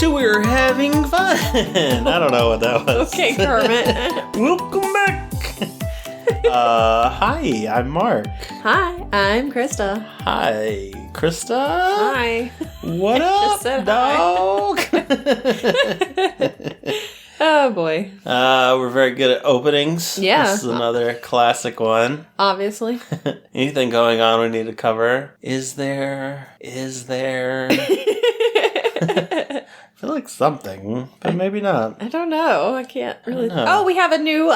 to We're Having Fun. I don't know what that was. Okay, Kermit. Welcome back. Hi, I'm Mark. Hi, I'm Krista. Hi, Krista. Hi. What up, Just said dog? Oh, boy. We're very good at openings. Yeah. This is another classic one. Obviously. Anything going on we need to cover? Is there? I feel like something, but maybe not. I don't know. I can't really. know. Oh, we have a new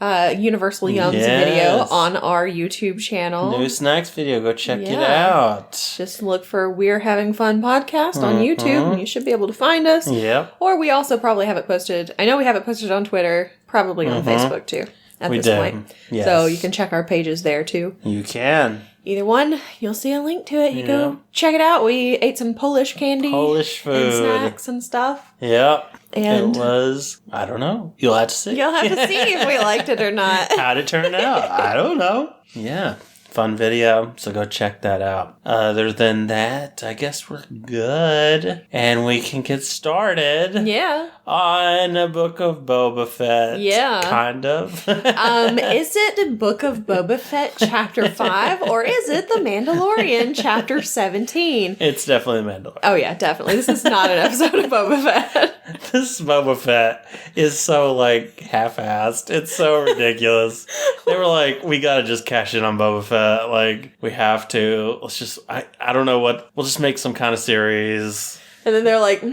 Universal Yums video on our YouTube channel. New snacks video. Go check it Yeah. out. Just look for We're Having Fun podcast on YouTube, and you should be able to find us. Yep. Or we also probably have it posted. I know we have it posted on Twitter, probably on Facebook too. At We this do. point, Yes. so you can check our pages there too. You can. Either one, you'll see a link to it. You go check it out. We ate some Polish candy, Polish food. and snacks and stuff. Yep. And it was, I don't know. You'll have to see. You'll have to see if we liked it or not. How'd it turn out? I don't know. Yeah. Fun video, so go check that out. Other than that, I guess we're good. And we can get started Yeah. on a book of Boba Fett. Yeah. Kind of. Is it the Book of Boba Fett Chapter 5 or is it The Mandalorian Chapter 17? It's definitely Mandalorian. Oh yeah, definitely. This is not an episode of Boba Fett. This Boba Fett is so, like, half-assed. It's so ridiculous. They were like, we gotta just cash in on Boba Fett. Like, we have to. Let's just, I don't know what, we'll just make some kind of series. And then they're like, I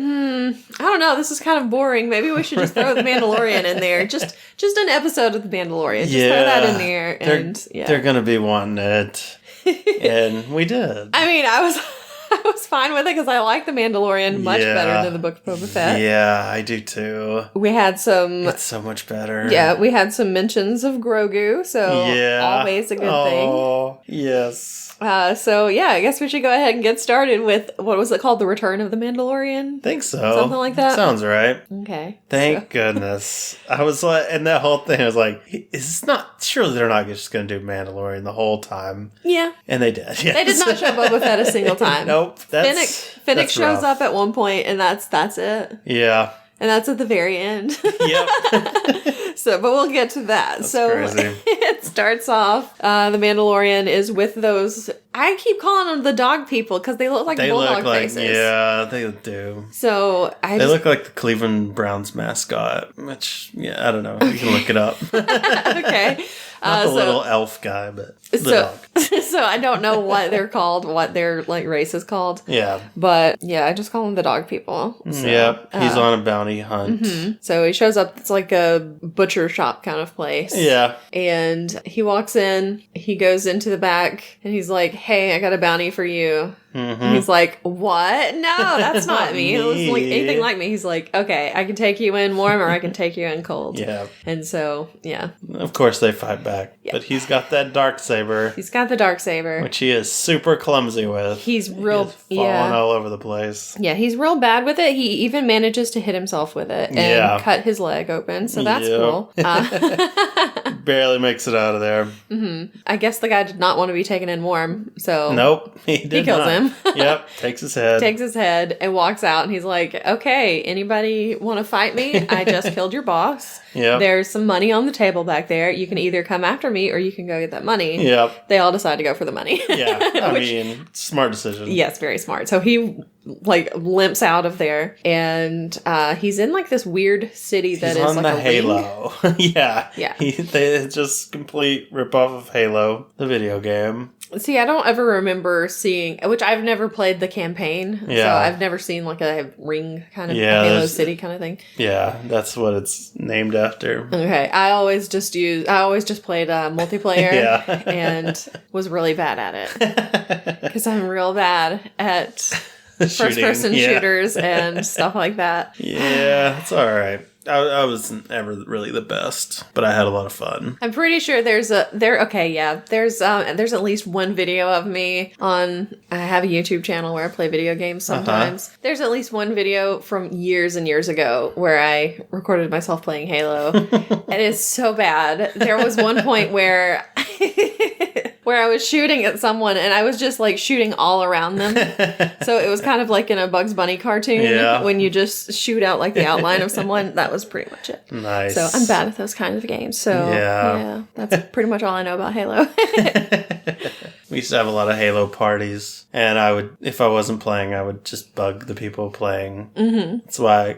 don't know, this is kind of boring. Maybe we should just throw The Mandalorian in there. Just an episode of The Mandalorian. Just throw that in there. And They're gonna be wanting it. And we did. I mean, I was fine with it because I like The Mandalorian much better than the Book of Boba Fett. Yeah, I do too. We had some... It's so much better. Yeah, we had some mentions of Grogu, so always a good thing. Oh, yes. So yeah, I guess we should go ahead and get started with, what was it called? The Return of the Mandalorian? Think so. Something like that? Sounds right. Okay. Thank goodness. I was like, and that whole thing, I was like, is this not, surely they're not just going to do Mandalorian the whole time. Yeah. And they did. Yes. They did not show Boba Fett a single time. Nope. Fennec shows rough. up at one point, and that's it. Yeah. And that's at the very end. Yep. But we'll get to that. That's so crazy. It starts off, the Mandalorian is with those, I keep calling them the dog people because they look like bulldog faces. Yeah, they do. So they look like the Cleveland Browns mascot, which, I don't know. You can look it up. Okay. Not the little elf guy, but the dog. So I don't know what they're called, what their race is called. Yeah. But yeah, I just call them the dog people. So, yep. He's on a bounty hunt. Mm-hmm. So he shows up, it's like a butcher shop kind of place. Yeah. And he walks in, he goes into the back, and he's like, hey, I got a bounty for you. Mm-hmm. And he's like, what? No, that's not me. It looks like anything like me. He's like, okay, I can take you in warm or I can take you in cold. Yeah. And so, yeah. Of course they fight back. Yep. But he's got that darksaber. He's got the darksaber. Which he is super clumsy with. He's real... falling all over the place. Yeah, he's real bad with it. He even manages to hit himself with it and cut his leg open. So that's cool. Barely makes it out of there. Mm-hmm. I guess the guy did not want to be taken in warm. So... Nope. He kills him. Yep, takes his head and walks out, and he's like, okay, anybody want to fight me? I just killed your boss. Yep. There's some money on the table back there. You can either come after me or you can go get that money. Yep. They all decide to go for the money. Yeah, I mean, smart decision. Yes, very smart. So he limps out of there, and he's in this weird city that is on like the a Halo. Yeah. Yeah. They just complete ripoff of Halo, the video game. See, I don't ever remember seeing, which I've never played the campaign, so I've never seen a ring kind of Halo City kind of thing. Yeah, that's what it's named after. Okay, I always just played multiplayer and was really bad at it because I'm real bad at first-person shooters and stuff like that. Yeah, it's all right. I wasn't ever really the best, but I had a lot of fun. I'm pretty sure there's at least one video of me on, I have a YouTube channel where I play video games sometimes. Uh-huh. There's at least one video from years and years ago where I recorded myself playing Halo. And it's so bad. There was one point where where I was shooting at someone and I was just like shooting all around them. So it was kind of like in a Bugs Bunny cartoon when you just shoot out like the outline of someone. That was pretty much it. Nice. So I'm bad at those kinds of games. So yeah, that's pretty much all I know about Halo. We used to have a lot of Halo parties, and I would, if I wasn't playing, I would just bug the people playing. Mm-hmm. That's why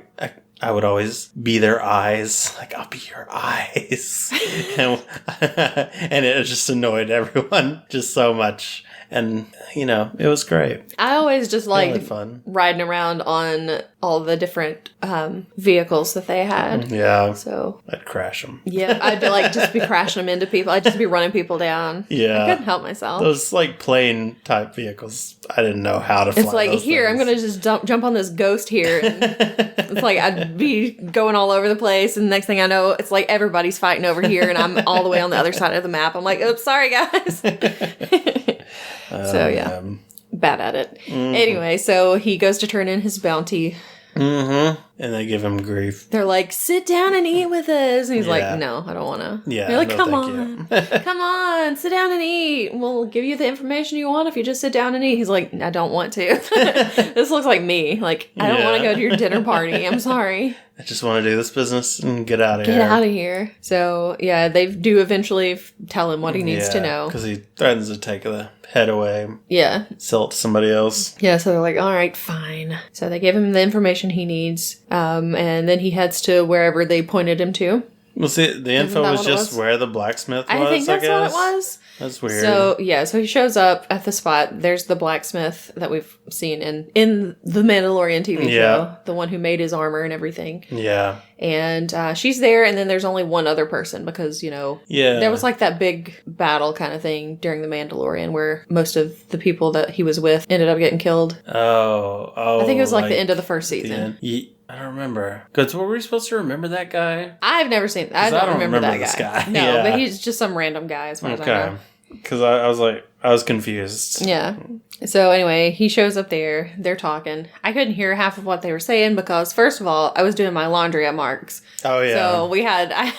I would always be their eyes. Like, I'll be your eyes. and it just annoyed everyone just so much. And, you know, it was great. I always just liked fun. Riding around on all the different vehicles that they had. Yeah. So I'd crash them. Yeah, I'd be like, just be crashing them into people. I'd just be running people down. Yeah. I couldn't help myself. Those, like, plane type vehicles, I didn't know how to fly. It's like, here, I'm going to just jump on this ghost here. And it's like, I'd be going all over the place. And the next thing I know, it's like everybody's fighting over here. And I'm all the way on the other side of the map. I'm like, oops, sorry, guys. So, yeah. Bad at it. Mm-hmm. Anyway, so he goes to turn in his bounty. Mm-hmm. And they give him grief. They're like, sit down and eat with us. And he's like, no, I don't want to. Yeah. They're like, no, come on. Come on, sit down and eat. We'll give you the information you want if you just sit down and eat. He's like, I don't want to. This looks like me. Like, I don't want to go to your dinner party. I'm sorry. I just want to do this business and get out of here. Get out of here. So, yeah, they do eventually tell him what he needs to know. Because he threatens to take the head away. Yeah. Sell it to somebody else. Yeah, so they're like, all right, fine. So they give him the information he needs. And then he heads to wherever they pointed him to. Well, see, the info was just where the blacksmith was, I think that's what it was. That's weird. So, yeah, so he shows up at the spot. There's the blacksmith that we've seen in the Mandalorian TV show. The one who made his armor and everything. Yeah. And she's there, and then there's only one other person because, you know, there was like that big battle kind of thing during the Mandalorian where most of the people that he was with ended up getting killed. Oh. I think it was like the end of the first season. I don't remember. Because were we supposed to remember that guy? I've never seen that. I don't remember that this guy. No, but he's just some random guy as far as I know. Because I was like, I was confused. Yeah. So anyway, he shows up there. They're talking. I couldn't hear half of what they were saying because, first of all, I was doing my laundry at Mark's. Oh, yeah. So we had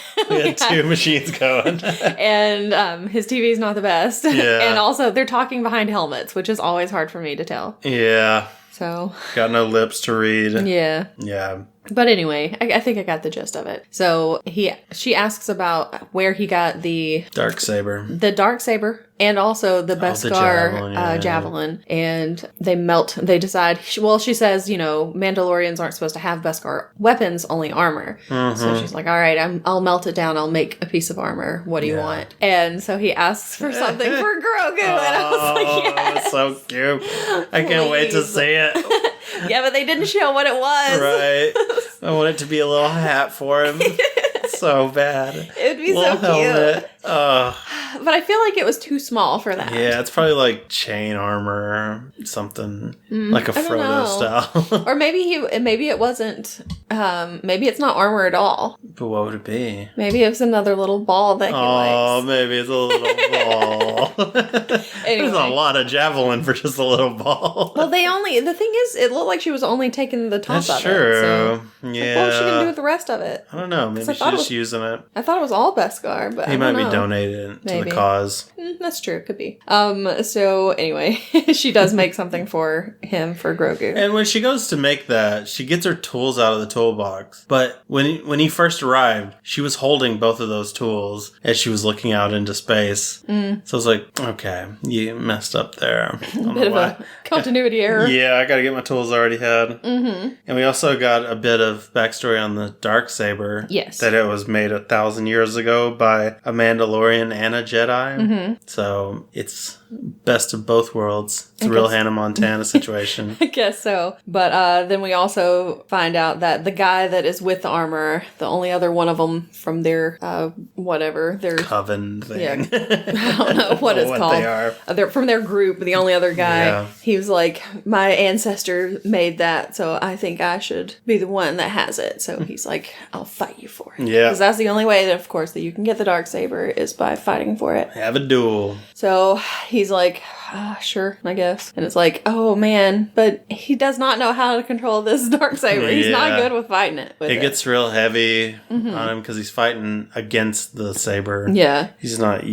two machines going. And his TV's not the best. Yeah. And also, they're talking behind helmets, which is always hard for me to tell. Yeah. So. Got no lips to read. Yeah. Yeah. But anyway, I think I got the gist of it. So she asks about where he got the Darksaber, and also the Beskar javelin. And they decide, she says, you know, Mandalorians aren't supposed to have Beskar weapons, only armor. Mm-hmm. So she's like, all right, I'll melt it down. I'll make a piece of armor. What do you want? And so he asks for something for Grogu. And I was like, yes. So cute. I can't wait to see it. Yeah, but they didn't show what it was. Right. I want it to be a little hat for him. So bad. It would be so cute. But I feel like it was too small for that. Yeah, it's probably like chain armor, something like a Frodo style. Or maybe it wasn't. Maybe it's not armor at all. But what would it be? Maybe it's another little ball that he likes. Oh, maybe it's a little ball. Anyway. There's a lot of javelin for just a little ball. Well, the thing is, it looked like she was only taking the top of it. That's true. So, yeah. What was she going to do with the rest of it? I don't know. Maybe she's just using it. I thought it was all Beskar, but he might be donated to the cause. That's true. It could be. So anyway, she does make something for him for Grogu. And when she goes to make that, she gets her tools out of the toolbox. But when he first arrived, she was holding both of those tools as she was looking out into space. So I was like, okay, you messed up there. Bit of a continuity error. Yeah, I got to get my tools I already had. Mm-hmm. And we also got a bit of backstory on the Darksaber. Yes. That it was made 1,000 years ago by a Mandalorian and a Jedi. Mm-hmm. So it's best of both worlds. It's a real Hannah Montana situation. I guess so. But then we also find out that the guy that is with the armor, the only other one of them from their their coven thing. Yeah, I don't know what it's called. They are. They're from their group. The only other guy, he was like, my ancestor made that, so I think I should be the one that has it. So he's like, I'll fight you for it. Yeah, because that's the only way that, of course, that you can get the Darksaber is by fighting for it. Have a duel. So he's like, sure, I guess. And it's like, oh man, but he does not know how to control this Darksaber. He's not good with fighting it. It gets real heavy on him because he's fighting against the saber. Yeah. He's not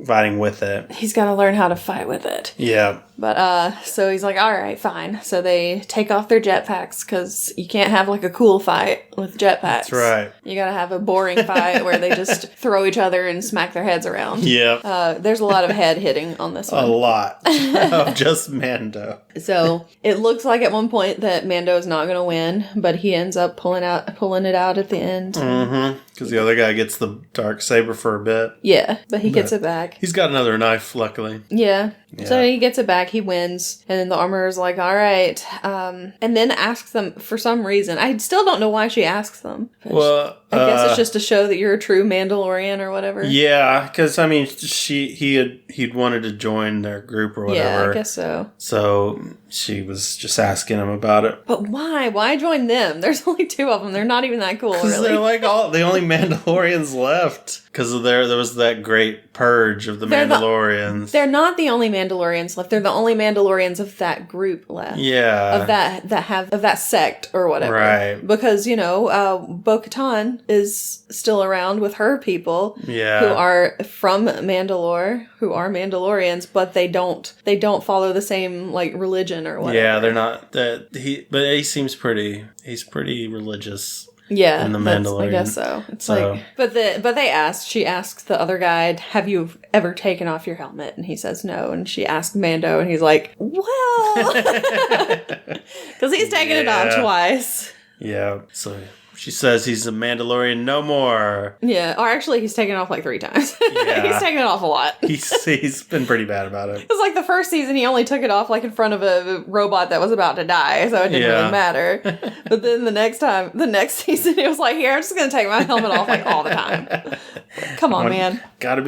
fighting with it. He's got to learn how to fight with it. Yeah. But, so he's like, all right, fine. So they take off their jetpacks because you can't have like a cool fight with jetpacks. That's right. You gotta have a boring fight where they just throw each other and smack their heads around. Yeah. There's a lot of head hitting on this one. A lot of just Mando. So it looks like at one point that Mando is not going to win, but he ends up pulling it out at the end. Mm-hmm. Because the other guy gets the Darksaber for a bit. Yeah, but he gets it back. He's got another knife, luckily. Yeah. So he gets it back, he wins, and then the armorer is like, all right, and then asks them for some reason. I still don't know why she asks them. Well, I guess it's just to show that you're a true Mandalorian or whatever. Yeah, because, I mean, he'd wanted to join their group or whatever. Yeah, I guess so. So she was just asking him about it. But why? Why join them? There's only 2 of them. They're not even that cool, Because really. they're like the only Mandalorians left. Because there was that great purge of the Mandalorians. They're not the only Mandalorians left. They're the only Mandalorians of that group left. Yeah. Of that sect or whatever. Right. Because, Bo-Katan is still around with her people. Yeah. Who are from Mandalore, who are Mandalorians, but they don't follow the same like religion or whatever. Yeah, they're not but he seems he's pretty religious. Yeah, in the Mandalorian. I guess so. It's like, she asks the other guy, have you ever taken off your helmet? And he says no. And she asks Mando, and he's like, well, because he's taken it off twice. Yeah, so she says he's a Mandalorian no more. Yeah, or actually he's taken it off like 3 times. Yeah. He's taken it off a lot. He's been pretty bad about it. It's like the first season he only took it off like in front of a robot that was about to die, so it didn't really matter. But then the next season he was like, here, I'm just going to take my helmet off like all the time. Come on, man. Gotta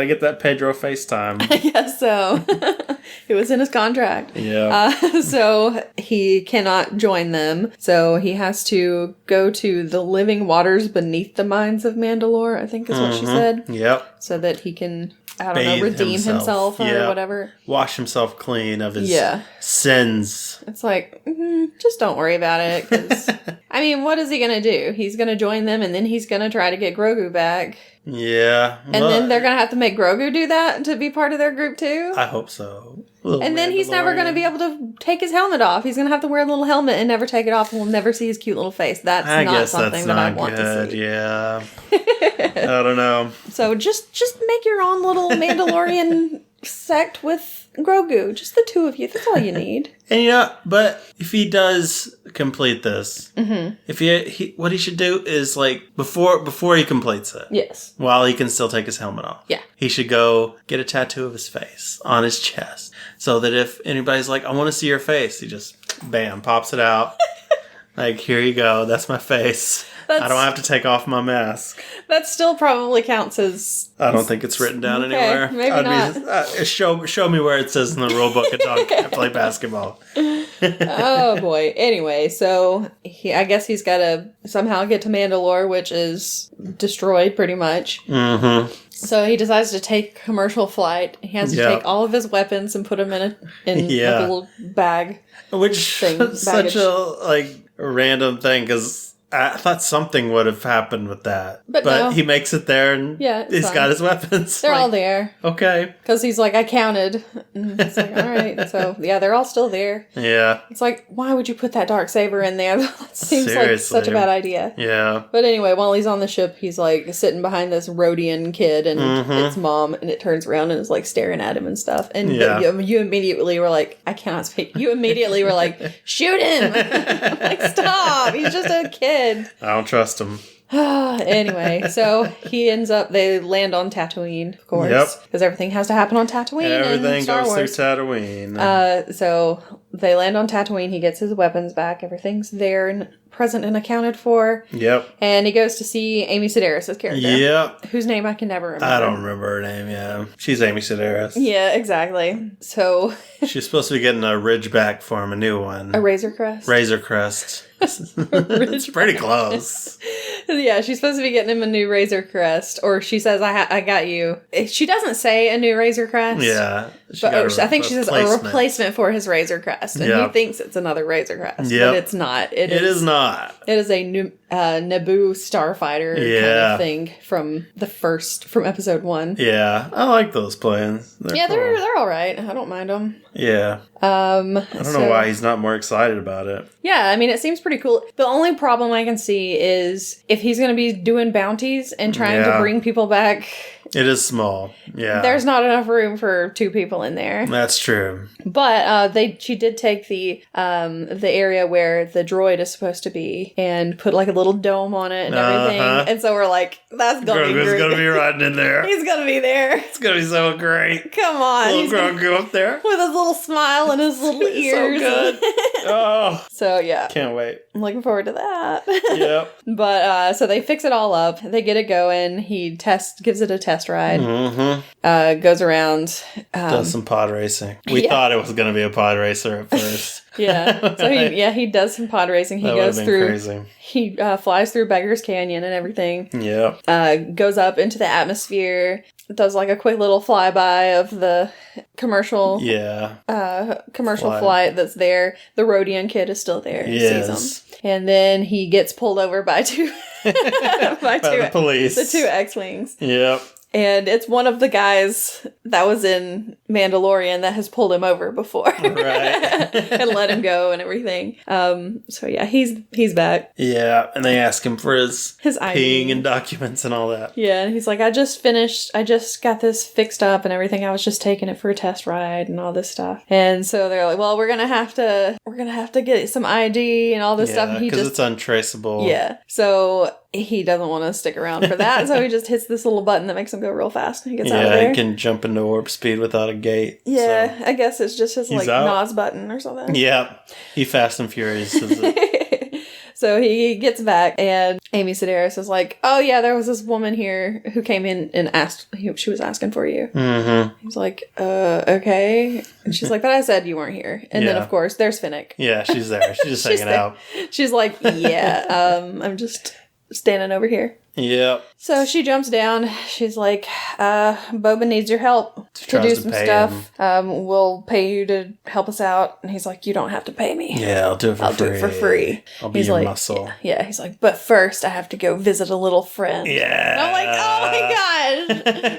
get that Pedro FaceTime. I guess so. It was in his contract. Yeah. So he cannot join them. So he has to go to the living waters beneath the mines of Mandalore, I think is what she said. Yep. So that he can, redeem himself or whatever. Wash himself clean of his sins. It's like, just don't worry about it. 'Cause, I mean, what is he going to do? He's going to join them and then he's going to try to get Grogu back. Yeah. And then they're going to have to make Grogu do that to be part of their group too? I hope so. And then he's never going to be able to take his helmet off. He's going to have to wear a little helmet and never take it off, and we'll never see his cute little face. That's not something that I want to see. Yeah. I don't know. So just make your own little Mandalorian sect with Grogu. Just the 2 of you. That's all you need. And but if he does complete this, if he what he should do is like before he completes it, yes, while he can still take his helmet off, he should go get a tattoo of his face on his chest, so that if anybody's like, I want to see your face, he just bam pops it out. Like, here you go, that's my face. I don't have to take off my mask. That still probably counts as... I don't think it's written down anywhere. Maybe not. Show me where it says in the rule book a dog can't play basketball. Oh boy. Anyway, so I guess he's got to somehow get to Mandalore, which is destroyed pretty much. Mm-hmm. So he decides to take commercial flight. He has to take all of his weapons and put them in a little bag. Which is such a random thing, because I thought something would have happened with that. But no. He makes it there and he's got his weapons. They're all there. Okay. Because he's like, I counted. And it's like, all right. So, they're all still there. Yeah. It's like, why would you put that Darksaber in there? That seems like such a bad idea. Yeah. But anyway, while he's on the ship, he's like sitting behind this Rhodian kid and its mom, and it turns around and is like staring at him and stuff. And you immediately were like, I cannot speak. You immediately were like, shoot him. Like, stop. He's just a kid. I don't trust him. Anyway, so they land on Tatooine, of course. Because everything has to happen on Tatooine. Everything Star goes Wars. through Tatooine. So they land on Tatooine. He gets his weapons back. Everything's there and present and accounted for. Yep. And he goes to see Amy Sedaris' character. Yep. Whose name I can never remember. I don't remember her name, yeah. She's Amy Sedaris. Yeah, exactly. So... She's supposed to be getting a Ridgeback for him, a new one. A Razor Crest? Razor Crest. It's pretty close. Yeah, she's supposed to be getting him a new Razor Crest. Or she says, I got you. She doesn't say a new Razor Crest. Yeah. I think she says a replacement for his Razor Crest. And he thinks it's another Razor Crest. But it's not. It is not. It is a Naboo starfighter kind of thing from episode 1. Yeah. I like those planes. They're cool. They're all right. I don't mind them. Yeah. I don't know why he's not more excited about it. Yeah, I mean, it seems pretty cool. The only problem I can see is if he's going to be doing bounties and trying to bring people back. It is small. Yeah. There's not enough room for 2 people in there. That's true. But she did take the area where the droid is supposed to be and put like a little dome on it and everything. And so we're like, that's going to be great. Grogu's going to be riding in there. He's going to be there. It's going to be so great. Come on. Little Grogu up there. With his little smile and his little ears. So good. Oh. So yeah. Can't wait. I'm looking forward to that. Yep. But so they fix it all up. They get it going. He gives it a test ride. Mm-hmm. Goes around. Does some pod racing. We thought it was going to be a pod racer at first. Yeah. So he does some pod racing. He goes through. Crazy. He flies through Beggar's Canyon and everything. Yeah. Goes up into the atmosphere. Does like a quick little flyby of the commercial. Flight that's there. The Rodian kid is still there. Yes. Sees him. And then he gets pulled over by two by the police. The 2 X-Wings. Yep. And it's one of the guys that was in Mandalorian that has pulled him over before. Right. And let him go and everything. So yeah, he's back. Yeah, and they ask him for his ID. peeing and documents and all that. Yeah, and he's like, I just got this fixed up and everything. I was just taking it for a test ride and all this stuff. And so they're like, well, we're gonna have to get some ID and all this stuff. And because it's untraceable. Yeah. So he doesn't want to stick around for that, so he just hits this little button that makes him go real fast and he gets out of there. Yeah, he can jump into warp speed without a gate. Yeah, so I guess it's just his like NOS button or something. Yeah, he Fast and Furious. So he gets back, and Amy Sedaris is like, oh yeah, there was this woman here who came in and asked, she was asking for you. Mm-hmm. He's like, okay. And she's like, but I said you weren't here. And then, of course, there's Finnick. Yeah, she's there. She's just hanging out. She's like, I'm just standing over here. Yep. So she jumps down. She's like, Boba needs your help to do some stuff. We'll pay you to help us out. And he's like, you don't have to pay me. Yeah, I'll do it for free. I'll be your muscle. Yeah, he's like, but first I have to go visit a little friend. Yeah. And I'm like, oh my gosh.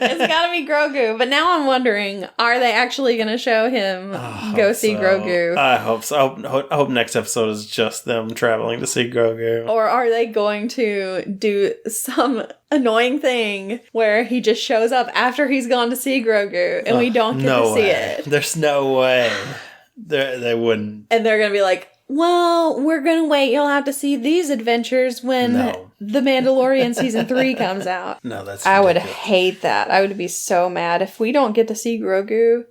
It's gotta be Grogu. But now I'm wondering, are they actually going to show him go see Grogu? I hope so. I hope next episode is just them traveling to see Grogu. Or are they going to do some annoying thing where he just shows up after he's gone to see Grogu and we don't get to see it? There's no way. They wouldn't. And they're going to be like, well, we're going to wait. You'll have to see these adventures when The Mandalorian Season 3 comes out. No, that's ridiculous. I would hate that. I would be so mad if we don't get to see Grogu.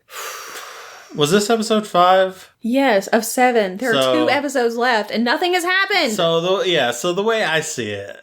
Was this episode 5? Yes, of 7. There are 2 episodes left and nothing has happened. So the way I see it,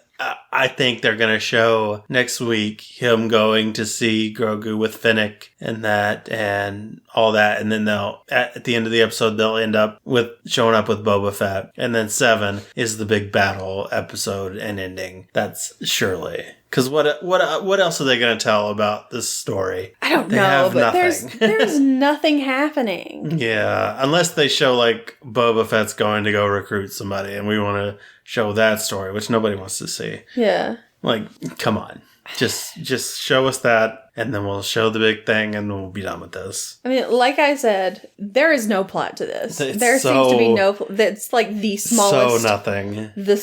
I think they're going to show next week him going to see Grogu with Finnick and all that. And then at the end of the episode, they'll end up with showing up with Boba Fett. And then 7 is the big battle episode and ending. That's surely. Because what else are they going to tell about this story? I don't know, but there's nothing happening. Yeah, unless they show like Boba Fett's going to go recruit somebody, and we want to show that story, which nobody wants to see. Yeah, like come on, just show us that. And then we'll show the big thing and we'll be done with this. I mean, like I said, there is no plot to this. There seems to be no... That's like the smallest... So nothing. The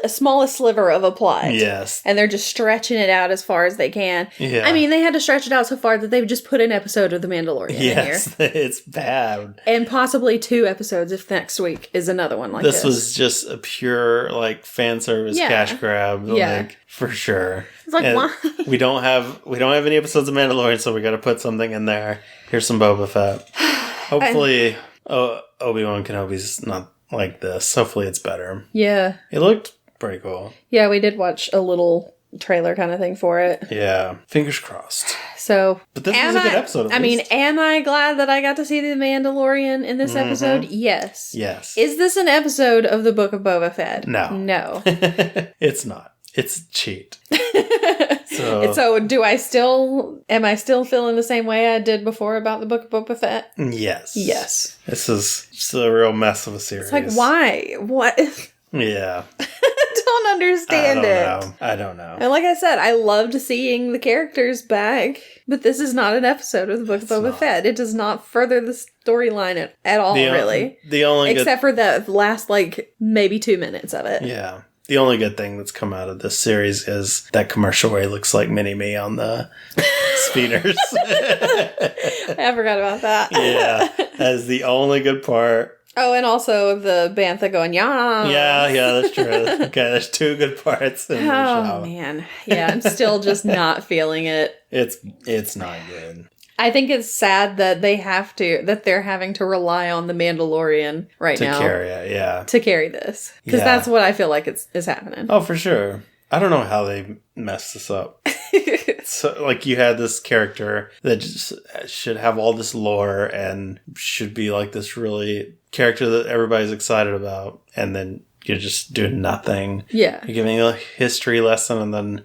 smallest sliver of a plot. Yes. And they're just stretching it out as far as they can. Yeah. I mean, they had to stretch it out so far that they've just put an episode of The Mandalorian in here. Yes, it's bad. And possibly 2 episodes if next week is another one like this. This was just a pure, like, fan service cash grab. Yeah. Like, for sure. It's like, why? we don't have any episodes of Mandalorian, so we got to put something in there. Here's some Boba Fett. Hopefully, Obi-Wan Kenobi's not like this. Hopefully, it's better. Yeah, it looked pretty cool. Yeah, we did watch a little trailer kind of thing for it. Yeah, fingers crossed. So, but this was a good episode. I mean, am I glad that I got to see the Mandalorian in this episode? Yes. Yes. Is this an episode of the Book of Boba Fett? No. No. It's not. It's cheat. So am I still feeling the same way I did before about the Book of Boba Fett? Yes. Yes. This is just a real mess of a series. It's like, why? What? Yeah. I don't understand I don't know. And like I said, I loved seeing the characters back, but this is not an episode of the Book of Boba Fett. It does not further the storyline at all, really. Except for the last, maybe 2 minutes of it. Yeah. The only good thing that's come out of this series is that commercial where he looks like Mini-Me on the speeders. I forgot about that. Yeah. That is the only good part. Oh, and also the bantha going, yeah. Yeah, that's true. Okay, there's 2 good parts in the show. Oh, man. Yeah, I'm still just not feeling it. It's not good. I think it's sad that they're having to rely on the Mandalorian now. To carry it, yeah. To carry this. Because that's what I feel like is happening. Oh, for sure. I don't know how they messed this up. So, you had this character that just should have all this lore and should be this really character that everybody's excited about. And then you're just doing nothing. Yeah. You're giving a history lesson and then,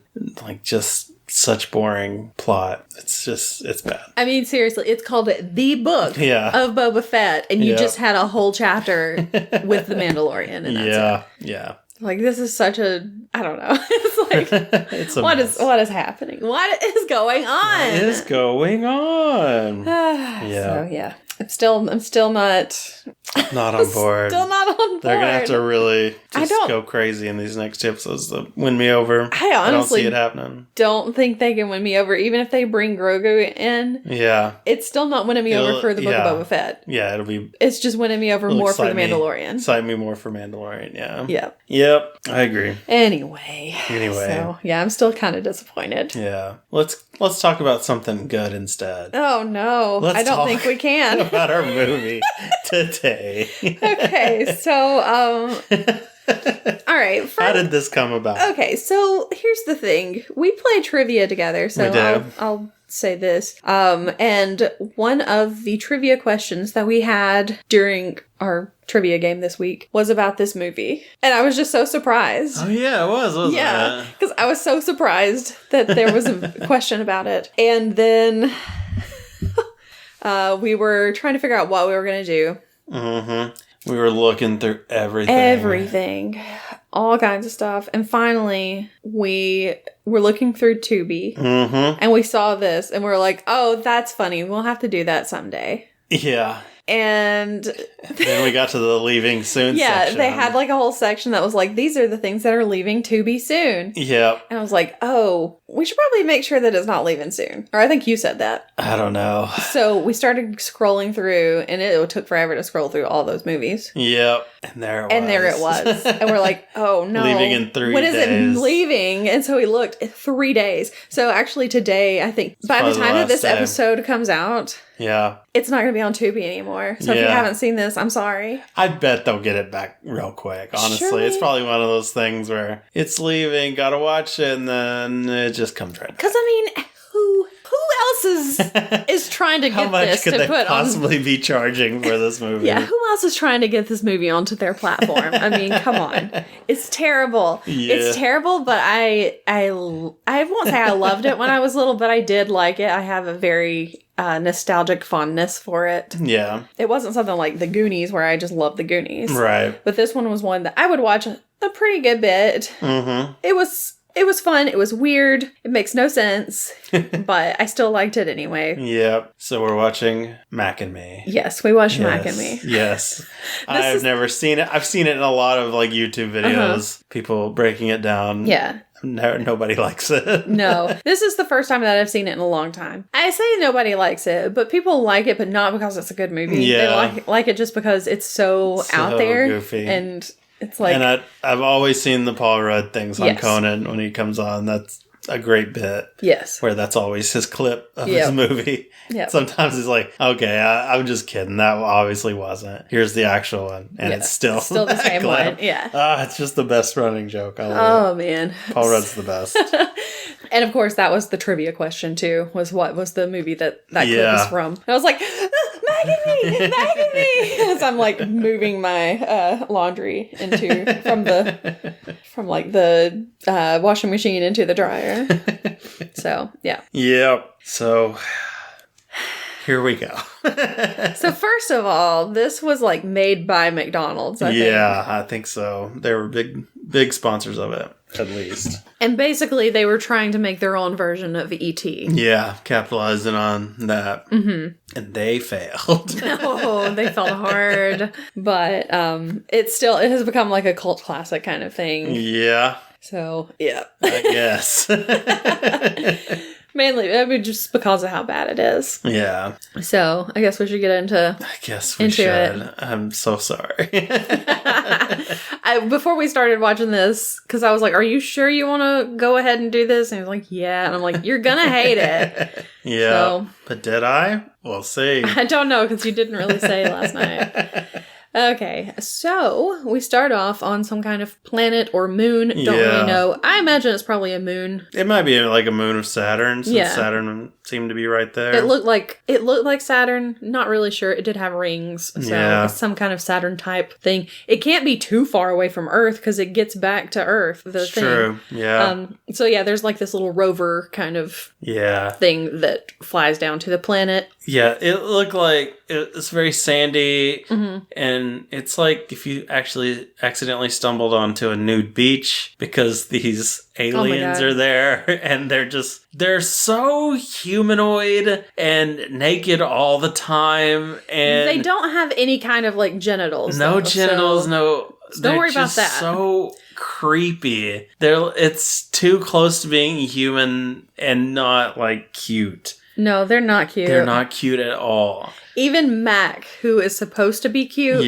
just such boring plot. It's bad. I mean, seriously, it's called The Book of Boba Fett, and you just had a whole chapter with the Mandalorian, and that's it. Yeah. This is such I don't know. It's what is happening? What is going on? What is going on? So yeah. I'm still not on board. Still not on board. They're gonna have to really go crazy in these next 2 episodes to win me over. I honestly I don't see it happening. Don't think they can win me over, even if they bring Grogu in. Yeah, it's still not winning me over for the Book of Boba Fett. Yeah, it's just winning me over more for the Mandalorian. Excite me more for Mandalorian. Yeah. Yep. I agree. Anyway. So yeah, I'm still kind of disappointed. Yeah. Let's talk about something good instead. Oh no, I don't think we can. About our movie today. Okay, so all right. How did this come about? Okay, so here's the thing. We play trivia together, so I'll say this. And one of the trivia questions that we had during our trivia game this week was about this movie. And I was just so surprised. Oh yeah, it was, wasn't it? Yeah, because I was so surprised that there was a question about it. And then we were trying to figure out what we were going to do. Mm-hmm. We were looking through everything. Everything. All kinds of stuff. And finally, we were looking through Tubi. Mm-hmm. And we saw this. And we were like, oh, that's funny. We'll have to do that someday. Yeah. And then we got to the leaving soon section. They had a whole section that was these are the things that are leaving Tubi soon. Yep. And I was like, oh, we should probably make sure that it's not leaving soon. Or I think you said that. I don't know. So we started scrolling through, and it took forever to scroll through all those movies. Yep. And there it was. And we're like, oh no. Leaving in 3 days. When is it leaving? And so we looked, 3 days. So actually today, I think, by the time that this episode comes out, it's not going to be on Tubi anymore. So if you haven't seen this, I'm sorry. I bet they'll get it back real quick, honestly. Surely. It's probably one of those things where it's leaving, gotta watch it, and then it just comes right back. Because, I mean, who else is trying to get this to put on... How much could they possibly be charging for this movie? Yeah, who else is trying to get this movie onto their platform? I mean, come on. It's terrible. Yeah. It's terrible, but I won't say I loved it when I was little, but I did like it. I have a very... nostalgic fondness for it. Yeah. It wasn't something like The Goonies where I just love The Goonies. Right. But this one was one that I would watch a pretty good bit. Mm-hmm. It was fun. It was weird. It makes no sense. But I still liked it anyway. Yep. So we're watching Mac and Me. Yes, we watched Mac and Me. Yes. I've never seen it. I've seen it in a lot of YouTube videos. People breaking it down. Yeah. No, nobody likes it. No. This is the first time that I've seen it in a long time. I say nobody likes it, but people like it, but not because it's a good movie. Yeah. They like it just because it's so out there. Goofy. And it's like... And I've always seen the Paul Rudd things on Conan when he comes on. That's a great bit. Yes. Where that's always his clip of his movie. Yep. Sometimes he's like, okay, I'm just kidding. That obviously wasn't. Here's the actual one. And it's still the same clip. One. Yeah. It's just the best running joke. I love it. Man. Paul Rudd's the best. And of course, that was the trivia question too, was what was the movie that clip was from. And I was like, Mac back at me. As I'm like moving my laundry from the washing machine into the dryer. So, yeah. Yep. So, here we go. So, first of all, this was like made by McDonald's, I think. Yeah, I think so. They were big sponsors of it, at least. And basically, they were trying to make their own version of E.T. Yeah, capitalizing on that. Mm-hmm. And they failed. Oh, they felt hard. But it has become like a cult classic kind of thing. Yeah. So, yeah. I guess. Mainly, I mean, just because of how bad it is. Yeah. So, I guess we should get into it. I'm so sorry. Before we started watching this, because I was like, are you sure you want to go ahead and do this? And he was like, yeah. And I'm like, you're going to hate it. Yeah. So, but did I? We'll see. I don't know, because you didn't really say last night. Okay, so we start off on some kind of planet or moon. Don't really know. I imagine it's probably a moon. It might be like a moon of Saturn, since Saturn seemed to be right there. It looked like Saturn. Not really sure. It did have rings, so it's some kind of Saturn type thing. It can't be too far away from Earth because it gets back to Earth. It's true. Yeah. So yeah, there's like this little rover kind of thing that flies down to the planet. Yeah, it looked like it's very sandy, and it's like if you actually accidentally stumbled onto a nude beach because these aliens are there, and they're so humanoid and naked all the time, and they don't have any kind of like genitals. No genitals, no. Don't worry about that. So creepy. It's too close to being human and not like cute. No, they're not cute. They're not cute at all. Even Mac, who is supposed to be cute,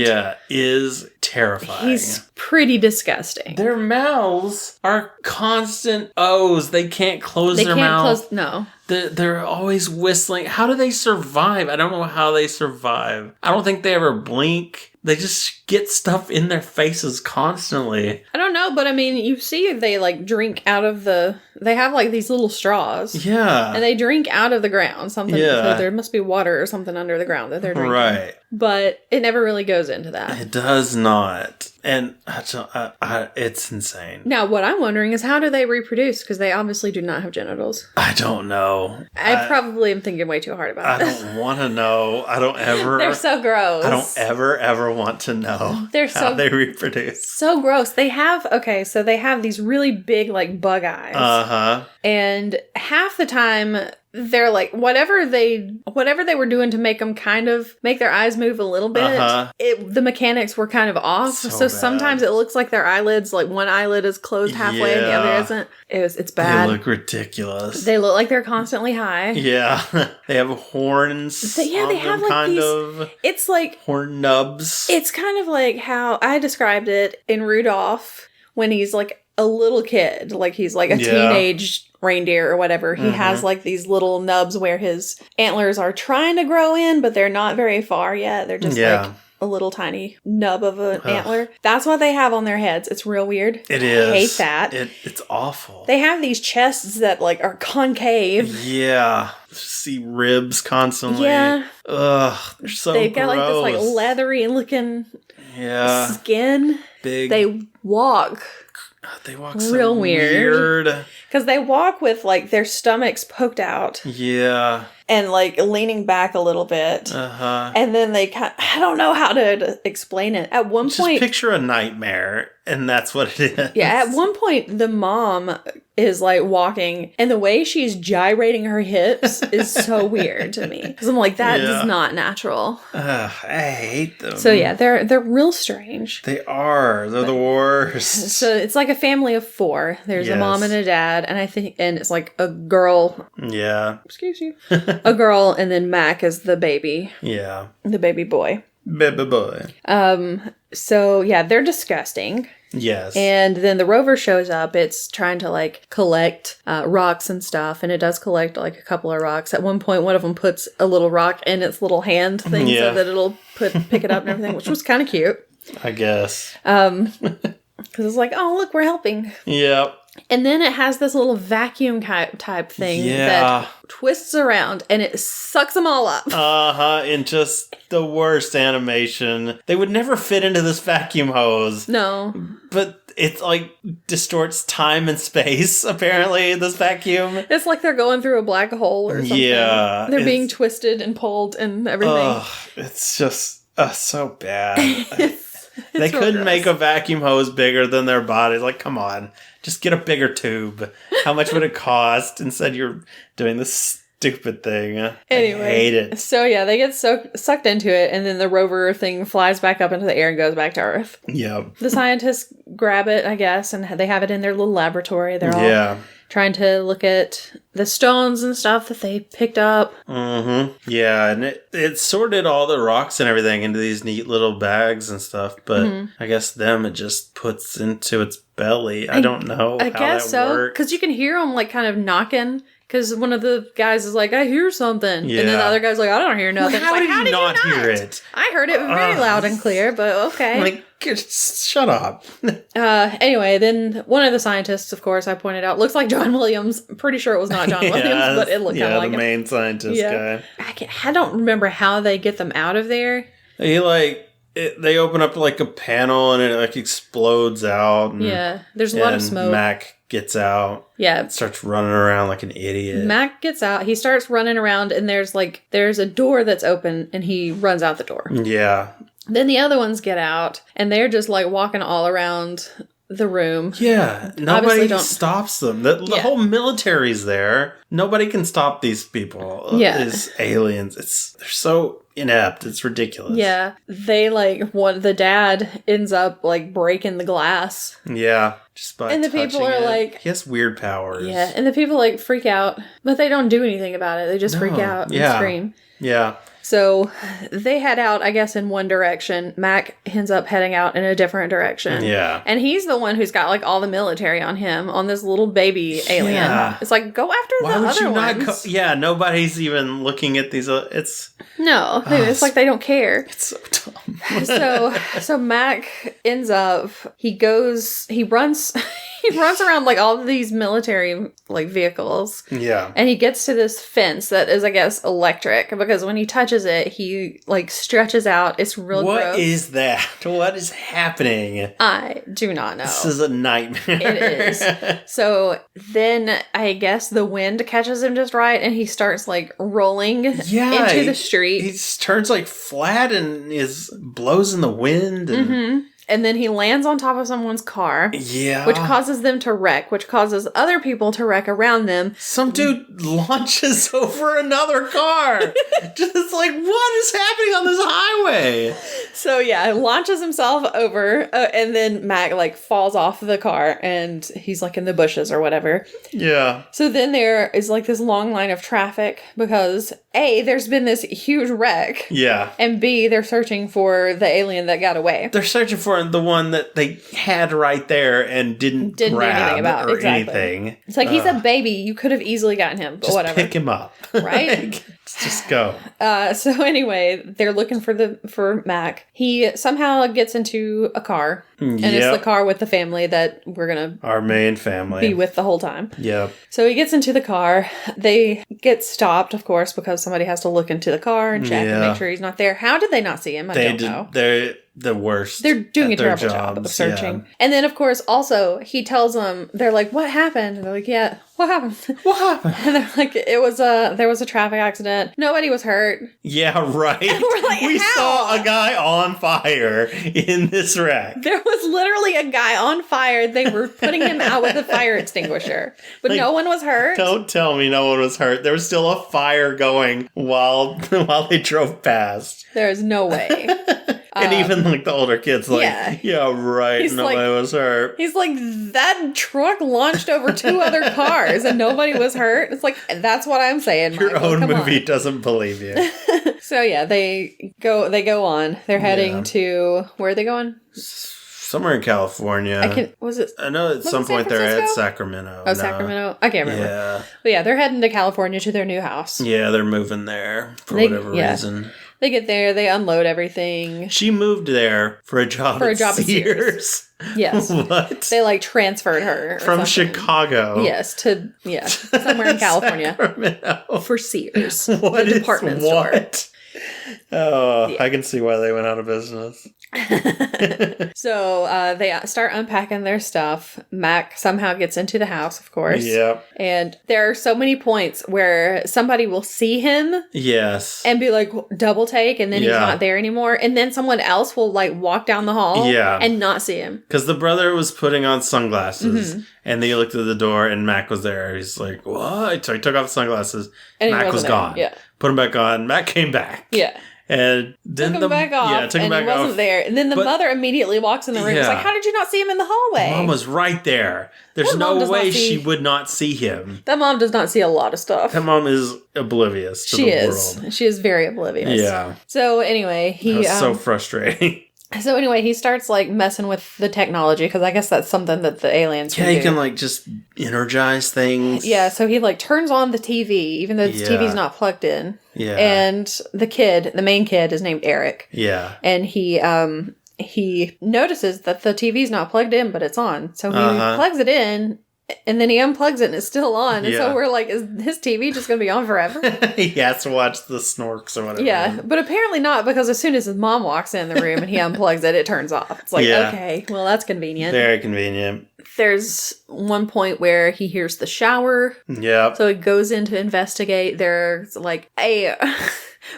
is terrifying. He's pretty disgusting. Their mouths are constant O's. They can't close their mouth. No. They're always whistling. How do they survive? I don't know how they survive. I don't think they ever blink. They just get stuff in their faces constantly. I don't know, but I mean, you see they like drink out of they have like these little straws. Yeah. And they drink out of the ground. Something. Yeah. There must be water or something under the ground that they're drinking. Right. But it never really goes into that. It does not. And it's insane. Now, what I'm wondering is how do they reproduce? Because they obviously do not have genitals. I don't know. I probably am thinking way too hard about it. I don't want to know. I don't ever. They're so gross. I don't ever want to know how they reproduce. So gross. They have these really big like bug eyes. Uh-huh. And half the time they're like whatever they were doing to make them kind of make their eyes move a little bit. The mechanics were kind of off, so sometimes it looks like their eyelids, like one eyelid is closed halfway and the other isn't. It's bad. They look ridiculous. They look like they're constantly high. Yeah, they have horns. They have like kind these. Of it's like horn nubs. It's kind of like how I described it in Rudolph when he's like a little kid, like he's like a teenage reindeer or whatever. He has like these little nubs where his antlers are trying to grow in, but they're not very far yet. They're just like a little tiny nub of an antler. That's what they have on their heads. It's real weird. It is. I hate that. It's awful. They have these chests that like are concave. Yeah. See ribs constantly. Yeah. Ugh. They're so They've got gross. like this like leathery looking skin. Big. They walk real weird. Because they walk with like their stomachs poked out. Yeah. And like leaning back a little bit. And then they I don't know how to explain it. At one point. Just picture a nightmare, and that's what it is. Yeah, at one point, the mom is like walking, and the way she's gyrating her hips is so weird to me. Because I'm like, that is not natural. I hate them. So yeah, they're real strange. They are. They're the worst. So it's like a family of 4. There's a mom and a dad, and it's like a girl. Yeah. Excuse you. A girl, and then Mac is the baby. Yeah. The baby boy. Baby boy. So yeah, they're disgusting. Yes. And then the rover shows up. It's trying to like collect rocks and stuff, and it does collect like a couple of rocks. At one point, one of them puts a little rock in its little hand thing so that it'll pick it up and everything, which was kind of cute. I guess. Because it's like, oh, look, we're helping. Yep. And then it has this little vacuum type thing that twists around and it sucks them all up. In just the worst animation. They would never fit into this vacuum hose. No. But it like distorts time and space, apparently, this vacuum. It's like they're going through a black hole or something. Yeah. They're being twisted and pulled and everything. It's just so bad. They It's couldn't gross. make a vacuum hose bigger than their body. Like, come on. Just get a bigger tube. How much would it cost? Instead, you're doing this stupid thing. Anyway, I hate it. So yeah, they get sucked into it, and then the rover thing flies back up into the air and goes back to Earth. Yep. The scientists grab it, I guess, and they have it in their little laboratory. They're all trying to look at the stones and stuff that they picked up. Mm-hmm. Yeah, and it sorted all the rocks and everything into these neat little bags and stuff, but I guess them it just puts into its belly. I don't know I how guess that so, works. because you can hear them like kind of knocking. Because one of the guys is like, I hear something. Yeah. And then the other guy's like, I don't hear nothing. How It's like, did you not hear it? I heard it very loud and clear, but okay. Like, shut up. Anyway, then one of the scientists, of course, I pointed out, looks like John Williams. Pretty sure it was not John Williams, but it looked kind of like the him. main scientist guy. I don't remember how they get them out of there. He they open up like a panel and it like explodes out. And, there's a lot of smoke. Mac gets out. Yeah. Starts running around like an idiot. Mac gets out. He starts running around and there's a door that's open and he runs out the door. Yeah. Then the other ones get out and they're just like walking all around the room. Yeah. Nobody stops them. The whole military's there. Nobody can stop these people. Yeah. These aliens. They're so inept. It's ridiculous. Yeah. They the dad ends up like breaking the glass. Yeah. Just by and the people are like, he has weird powers. Yeah. And the people like freak out, but they don't do anything about it. They just freak out and scream. Yeah. So they head out, I guess, in one direction. Mac ends up heading out in a different direction. Yeah. And he's the one who's got like all the military on him, on this little baby alien. Yeah. It's like, go after the other ones. Nobody's even looking at these. It's like they don't care. It's so dumb. So Mac ends up, he runs around like all of these military like vehicles. Yeah. And he gets to this fence that is, I guess, electric, because when he touches it, he like stretches out. It's real gross. What is that? What is happening? I do not know. This is a nightmare. It is. So then I guess the wind catches him just right and he starts like rolling into the street. He turns like flat and blows in the wind. And And then he lands on top of someone's car. Yeah. Which causes them to wreck, which causes other people to wreck around them. Some dude launches over another car. Just like, what is happening on this highway? So yeah, launches himself over, and then Mac like falls off the car and he's like in the bushes or whatever. Yeah. So then there is like this long line of traffic because A, there's been this huge wreck. Yeah. And B, they're searching for the alien that got away. They're searching for the one that they had right there and didn't do grab anything about. or Exactly. anything. It's like he's a baby. You could have easily gotten him, but just whatever. pick him up. Right? Just go. So anyway, they're looking for Mac. He somehow gets into a car. And it's the car with the family that we're going to... Our main family. ...be with the whole time. Yep. So he gets into the car. They get stopped, of course, because somebody has to look into the car and check and make sure he's not there. How did they not see him? I don't know. They're the worst. They're doing a terrible job of searching. Yeah. And then, of course, also, he tells them, they're like, what happened? And they're like, yeah, what happened? What happened? And they're like, there was a traffic accident. Nobody was hurt. Yeah, right. And we're like, we how? saw a guy on fire in this wreck. There was literally a guy on fire. They were putting him out with a fire extinguisher. But no one was hurt. Don't tell me no one was hurt. There was still a fire going while they drove past. There's no way. And even like the older kids like, yeah right, nobody was hurt. He's like, that truck launched over 2 other cars and nobody was hurt. It's like, that's what I'm saying, Your Michael. own Come movie on. doesn't believe you. So yeah, they go on. They're heading to, where are they going? Somewhere in California. I know at some point they're at Sacramento. Oh, Sacramento? I can't remember. Yeah. But yeah, they're heading to California to their new house. Yeah, they're moving there for whatever reason. They get there, they unload everything. She moved there for a job at Sears. Yes. What? They like transferred her from Chicago. Yes, to somewhere in California. Sacramento. For Sears. What the department store. Oh, yeah. I can see why they went out of business. So they start unpacking their stuff. Mac somehow gets into the house, of course. Yep. And there are so many points where somebody will see him. Yes. And be like, double take, and then he's not there anymore. And then someone else will like walk down the hall and not see him. Because the brother was putting on sunglasses. And they looked at the door and Mac was there. He's like, what? So he took off the sunglasses. And Mac was gone. Yeah. Put him back on. Mac came back. Yeah. And then took him back off. Yeah, took him back off. And he wasn't there. And then the mother immediately walks in the room. It's like, how did you not see him in the hallway? Mom was right there. There's no way she would not see him. That mom does not see a lot of stuff. That mom is oblivious to the world. She is very oblivious. Yeah. So anyway, that was so frustrating. So anyway, he starts like messing with the technology because I guess that's something that the aliens can do. Yeah, he can like just energize things. Yeah, so he like turns on the TV even though the TV's not plugged in. Yeah. And the main kid is named Eric. Yeah. And he notices that the TV's not plugged in, but it's on. So he plugs it in. And then he unplugs it and it's still on. And so we're like, is his TV just going to be on forever? He has to watch the Snorks or whatever. Yeah, but apparently not, because as soon as his mom walks in the room and he unplugs it, it turns off. It's like, okay, well, that's convenient. Very convenient. There's one point where he hears the shower. Yeah. So he goes in to investigate. There's like a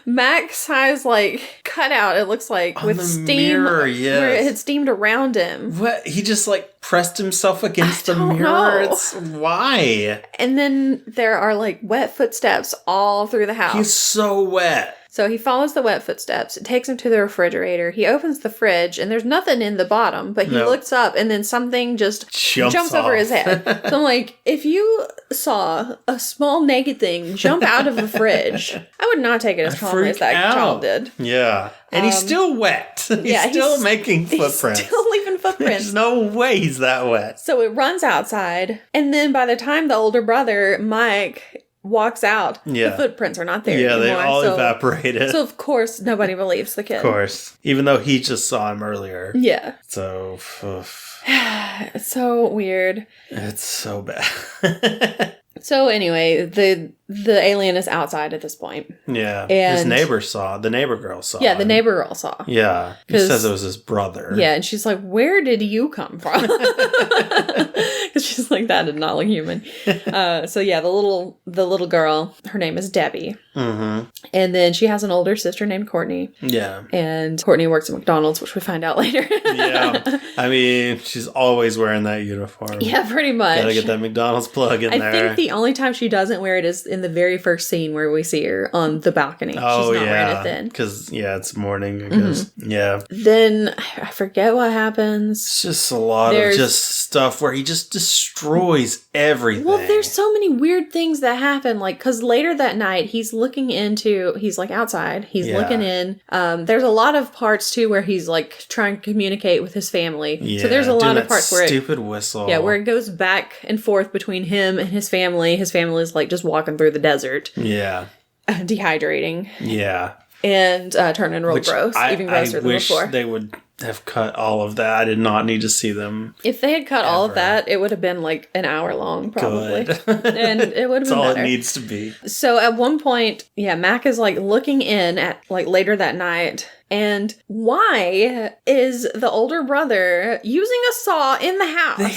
Max-size like cutout, it looks like, on with the steam mirror, yes. where it had steamed around him. What? He just like pressed himself against the mirror. Why? And then there are like wet footsteps all through the house. He's so wet. So he follows the wet footsteps. It takes him to the refrigerator. He opens the fridge, and there's nothing in the bottom, but he looks up, and then something just jumps over his head. So I'm like, if you saw a small naked thing jump out of the fridge, I would not take it as calmly as that child did. Yeah. And he's still wet. He's still making footprints. He's still leaving footprints. There's no way he's that wet. So it runs outside, and then by the time the older brother, Mike, walks out, the footprints are not there anymore. They all evaporated. So of course nobody believes the kid. Of course. Even though he just saw him earlier. Yeah. So it's so weird. It's so bad. So anyway, the alien is outside at this point. Yeah. And his neighbor saw. The neighbor girl saw. Yeah, the neighbor girl saw. Yeah. He says it was his brother. Yeah, and she's like, where did you come from? Because she's like, that did not look human. So yeah, the little girl, her name is Debbie. Mm-hmm. And then she has an older sister named Courtney. Yeah. And Courtney works at McDonald's, which we find out later. Yeah. I mean, she's always wearing that uniform. Yeah, pretty much. Gotta get that McDonald's plug in there. I think the only time she doesn't wear it is in the very first scene where we see her on the balcony. Oh, she's not wearing it then. Because, it's morning, I guess. Mm-hmm. Yeah. Then, I forget what happens. It's just a lot of just stuff where he just destroys everything. Well, there's so many weird things that happen. Like, because later that night, he's like outside. He's looking in. There's a lot of parts, too, where he's like trying to communicate with his family. Yeah, so there's a lot of parts where stupid whistle. Yeah, where it goes back and forth between him and his family. His family is like just walking through the desert. Yeah. Dehydrating. Yeah. And turning real gross. Even grosser than before. They would have cut all of that. I did not need to see them. If they had cut all of that, it would have been like an hour long, probably. And it would have been better. That's all it needs to be. So at one point, Mac is like looking in at like later that night. And why is the older brother using a saw in the house? They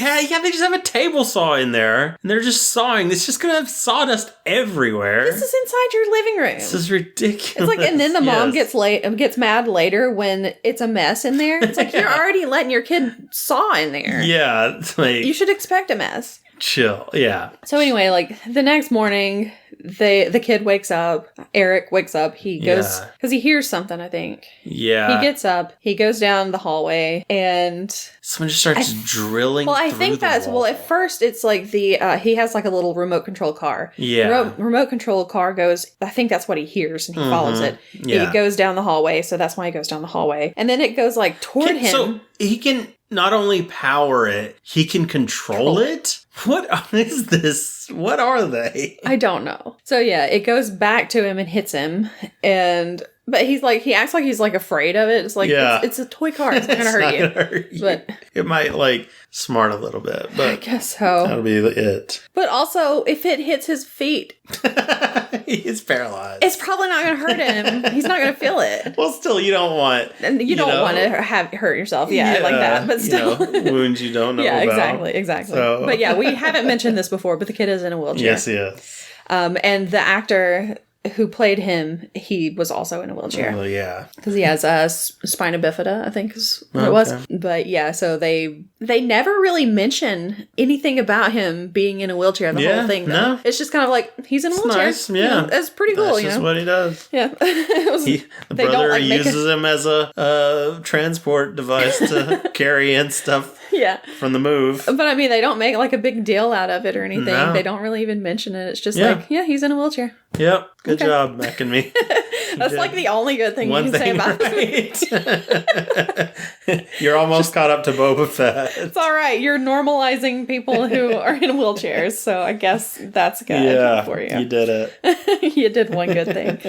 just have a table saw in there. And they're just sawing. It's just going to have sawdust everywhere. This is inside your living room. This is ridiculous. It's like, and then the mom gets mad later when it's a mess in there. It's like, you're already letting your kid saw in there. Yeah. It's like, you should expect a mess. Chill. Yeah. So anyway, like the next morning, the kid wakes up. Eric wakes up. He goes because he hears something, I think. Yeah. He gets up. He goes down the hallway, and someone just starts drilling. Well, I think that's wall. At first, it's like he has like a little remote control car. Yeah. The remote control car goes. I think that's what he hears, and he follows it. Yeah. He goes down the hallway, so that's why he goes down the hallway, and then it goes like toward him. So he can not only power it, he can control it. What is this? What are they? I don't know. So yeah, it goes back to him and hits him, and But he acts like he's like afraid of it. It's like, it's a toy car. It's not going to hurt you. But it might like smart a little bit, but I guess so. That'll be it. But also, if it hits his feet, he's paralyzed. It's probably not going to hurt him. He's not going to feel it. Well, still, you don't want... And you don't want to hurt yourself. Yeah, like that. But still. Wounds you don't know yeah, about. Exactly. So. But yeah, we haven't mentioned this before, but the kid is in a wheelchair. Yes. And the actor who played him, he was also in a wheelchair. Oh, yeah. Because he has spina bifida, I think is what it was. But yeah, so they never really mention anything about him being in a wheelchair, the whole thing, though. No. It's just kind of like, he's in a wheelchair. Nice, yeah. That's pretty cool, That's just what he does. Yeah. The brother uses him as a transport device to carry in stuff. Yeah. From the move. But I mean, they don't make like a big deal out of it or anything. No. They don't really even mention it. It's just like, he's in a wheelchair. Yep. Good job, Mac and me. That's like the only good thing you can say about it. You're almost caught up to Boba Fett. It's all right. You're normalizing people who are in wheelchairs. So I guess that's good for you. You did it. You did one good thing.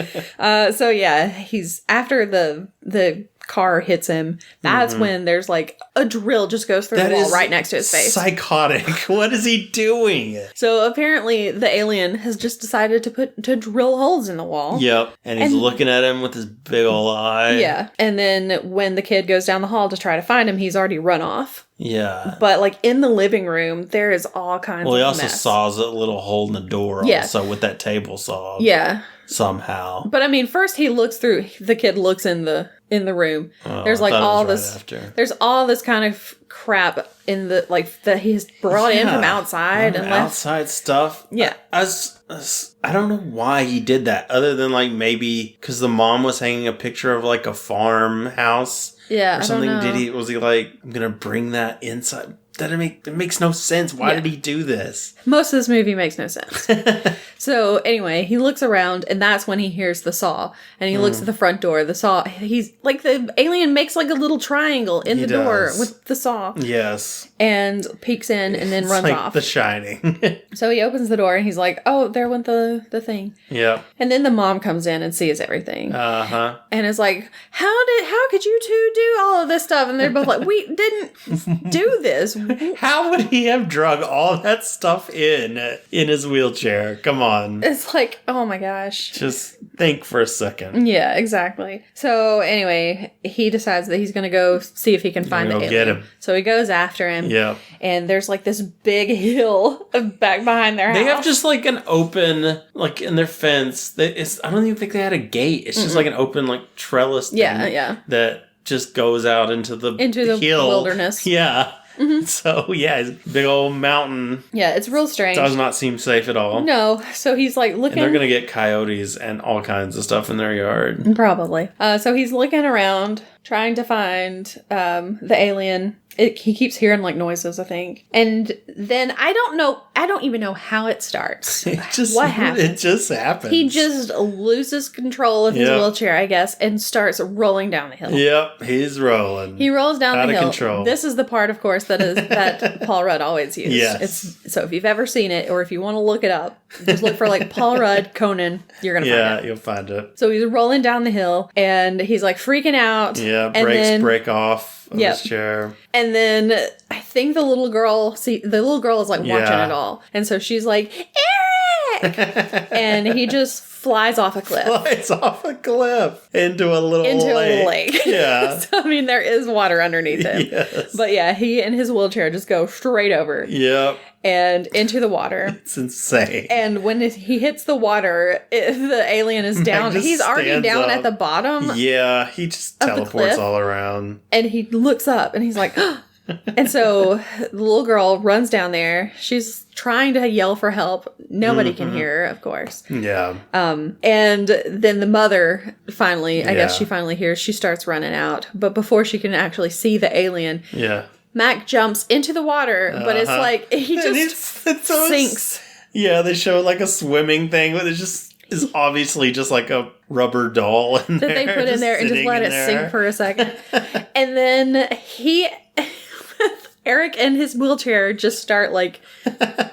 So yeah, he's after the car hits him, that's when there's like a drill just goes through the wall right next to his face. Psychotic. What is he doing? So apparently the alien has just decided to drill holes in the wall. Yep. And he's looking at him with his big ol' eye. Yeah. And then when the kid goes down the hall to try to find him, he's already run off. Yeah. But like in the living room, there is all kinds of Well, he also mess. saws a little hole in the door also with that table saw. Yeah. Somehow. But I mean, first the kid looks in the room. Oh, there's like all this there's all this kind of crap in the like that he's brought in from outside and left. Outside stuff. Yeah. I don't know why he did that other than like maybe because the mom was hanging a picture of like a farmhouse. Yeah. Or something. Was he like, I'm gonna bring that inside? It makes no sense. Why did he do this? Most of this movie makes no sense. So anyway, he looks around and that's when he hears the saw. And he looks at the front door. The saw, he's like the alien makes like a little triangle in the door with the saw. Yes. And peeks in and then runs off. The Shining. So he opens the door and he's like, oh, there went the thing. Yeah. And then the mom comes in and sees everything. Uh-huh. And is like, how could you two do all of this stuff? And they're both like, we didn't do this. How would he have drug all that stuff in his wheelchair? Come on. It's like, oh my gosh. Just think for a second. Yeah, exactly. So anyway, he decides that he's going to go see if he can find the alien. Get him. So he goes after him. Yeah. And there's like this big hill back behind their house. They have just like an open, like in their fence. I don't even think they had a gate. It's just like an open like trellis thing. Yeah. That just goes out into the hill. Wilderness. Yeah. Mm-hmm. So, it's a big old mountain. Yeah, it's real strange. Does not seem safe at all. No. So he's like looking. And they're going to get coyotes and all kinds of stuff in their yard. Probably. So he's looking around, trying to find the alien. He keeps hearing like noises, I think. And then I don't even know how it starts. What happens? It just happens. He just loses control of his wheelchair, I guess, and starts rolling down the hill. Yep, he's rolling. He rolls down the hill. Out of control. This is the part, of course, that Paul Rudd always used. Yes. So if you've ever seen it, or if you want to look it up, just look for like Paul Rudd, Conan, you're going to find it. Yeah, you'll find it. So he's rolling down the hill, and he's like freaking out. Yeah, brakes break off. His chair. And then I think the little girl is like watching it all. And so she's like, Eric! And he just flies off a cliff. Into a little lake. Yeah. So, I mean, there is water underneath him. Yes. But yeah, he and his wheelchair just go straight over. Yep. And into the water. It's insane. And when he hits the water, the alien is down. He's already down at the bottom. Yeah, he just teleports all around. And he looks up and he's like, and so the little girl runs down there. She's trying to yell for help. Nobody can hear her, of course. Yeah. And then the mother finally, I guess she finally hears, she starts running out. But before she can actually see the alien, Mac jumps into the water, but it's like, he just sinks. Yeah, they show like a swimming thing, but it just is obviously just like a rubber doll in there. That they put in there and just let it sink for a second. And then Eric and his wheelchair just start like,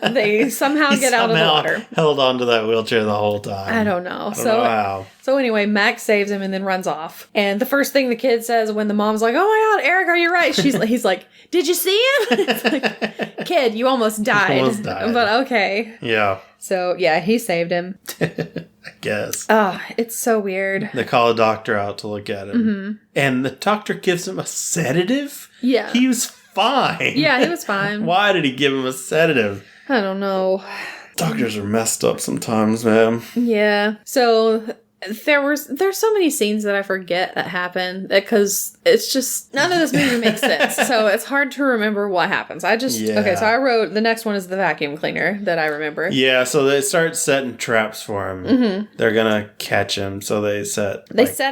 they somehow get out of the water. Held onto that wheelchair the whole time. I don't know. I don't know how. So anyway, Mac saves him and then runs off. And the first thing the kid says when the mom's like, "Oh my God, Eric, are you right?" He's like, "Did you see him?" It's like, kid, you almost died. But okay. Yeah. So yeah, he saved him. I guess. It's so weird. They call a doctor out to look at him. Mm-hmm. And the doctor gives him a sedative? Yeah. He was fine. Yeah, he was fine. Why did he give him a sedative? I don't know. Doctors are messed up sometimes, man. Yeah. So there's so many scenes that I forget that happen because it's just none of this movie makes sense. So it's hard to remember what happens. Okay, so I wrote the next one is the vacuum cleaner that I remember. Yeah, so they start setting traps for him. Mm-hmm. They're gonna catch him, so they set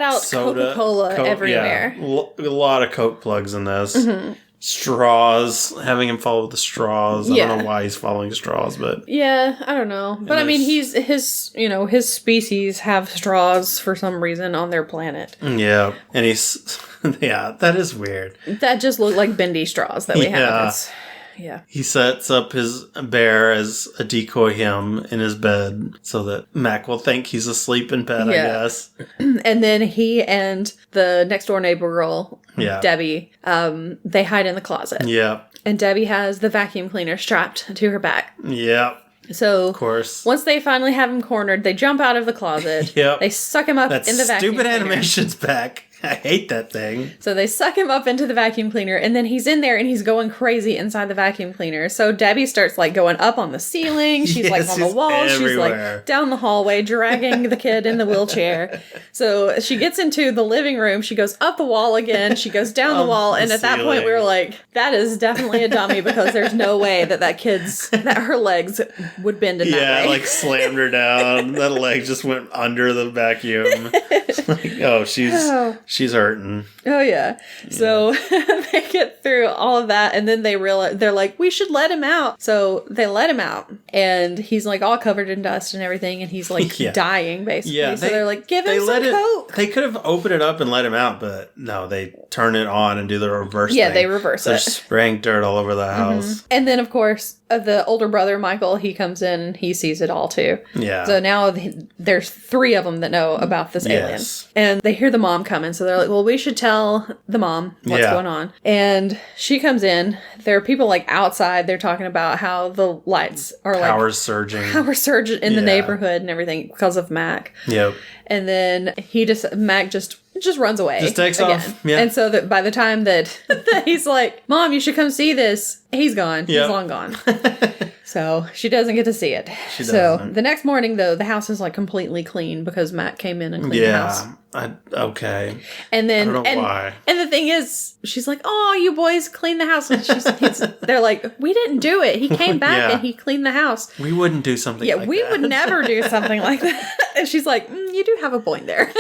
out soda, Coca-Cola everywhere. Yeah, a lot of Coke plugs in this. Mm-hmm. Straws, having him follow the straws. I don't know why he's following straws, but yeah, I don't know. But I mean, his species have straws for some reason on their planet. Yeah, and that is weird. That just look like bendy straws that we have. Yeah. He sets up his bear as a decoy him in his bed so that Mac will think he's asleep in bed, I guess. And then he and the next door neighbor girl, Debbie, they hide in the closet. Yeah. And Debbie has the vacuum cleaner strapped to her back. Yeah. So, of course, once they finally have him cornered, they jump out of the closet. Yep. They suck him up in the vacuum cleaner. Stupid animation's back. I hate that thing. So they suck him up into the vacuum cleaner, and then he's in there, and he's going crazy inside the vacuum cleaner. So Debbie starts, like, going up on the ceiling. She's, like, on the wall. Everywhere. She's, like, down the hallway, dragging the kid in the wheelchair. So she gets into the living room. She goes up the wall again. She goes down the wall. And at that point, we were like, that is definitely a dummy because there's no way that her legs would bend in that way. Yeah, like, slammed her down. That leg just went under the vacuum. Like, she's hurting. Oh, yeah. So they get through all of that, and then they realize, they're like, we should let him out. So they let him out, and he's, like, all covered in dust and everything, and he's, like, dying, basically. Yeah, so they're like, give him some Coke. They could have opened it up and let him out, but no, they turn it on and do the reverse thing. Yeah, they reverse it. They're spraying dirt all over the house. Mm-hmm. And then, of course, the older brother, Michael, he comes in, and he sees it all, too. Yeah. So now there's 3 of them that know about this alien. And they hear the mom coming, so they're like, well, we should tell the mom what's going on. And she comes in. There are people, like, outside. They're talking about how the lights are, like... Power surging in the neighborhood and everything because of Mac. Yep. And then Mac just runs away. Just takes off. Yeah. And so that by the time that he's like, Mom, you should come see this, he's gone. Yep. He's long gone. So she doesn't get to see it. So the next morning, though, the house is, like, completely clean because Matt came in and cleaned the house. Okay. And then, I don't know why. And the thing is, she's like, oh, you boys clean the house. And they're like, we didn't do it. He came back and he cleaned the house. We wouldn't do something like that. Yeah, we would never do something like that. And she's like, you do have a point there.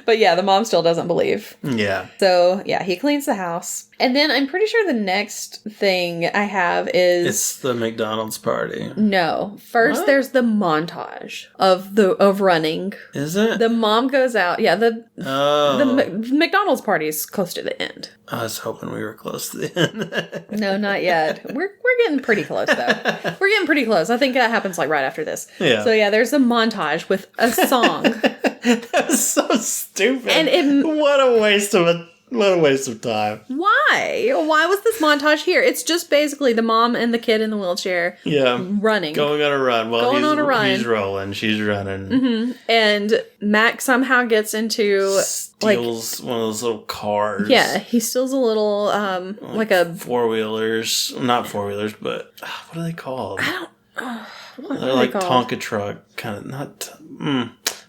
But yeah, the mom still doesn't believe. Yeah. So yeah, he cleans the house. And then I'm pretty sure the next thing I have is... It's the McDonald's party. No. First, there's the montage of running. Is it? The mom goes out. Yeah, the McDonald's party is close to the end. I was hoping we were close to the end. No, not yet. We're getting pretty close, though. We're getting pretty close. I think that happens, like, right after this. Yeah. So, yeah, there's a montage with a song. That's so stupid. And what a waste of time. Why? Why was this montage here? It's just basically the mom and the kid in the wheelchair running. Going on a run. Well, he's rolling. She's running. Mm-hmm. And Mac somehow gets into... Steals one of those little cars. Yeah, he steals a little, like a... Four-wheelers. Not four-wheelers, but... what are they called? I don't... They're like Tonka truck. Kind of not...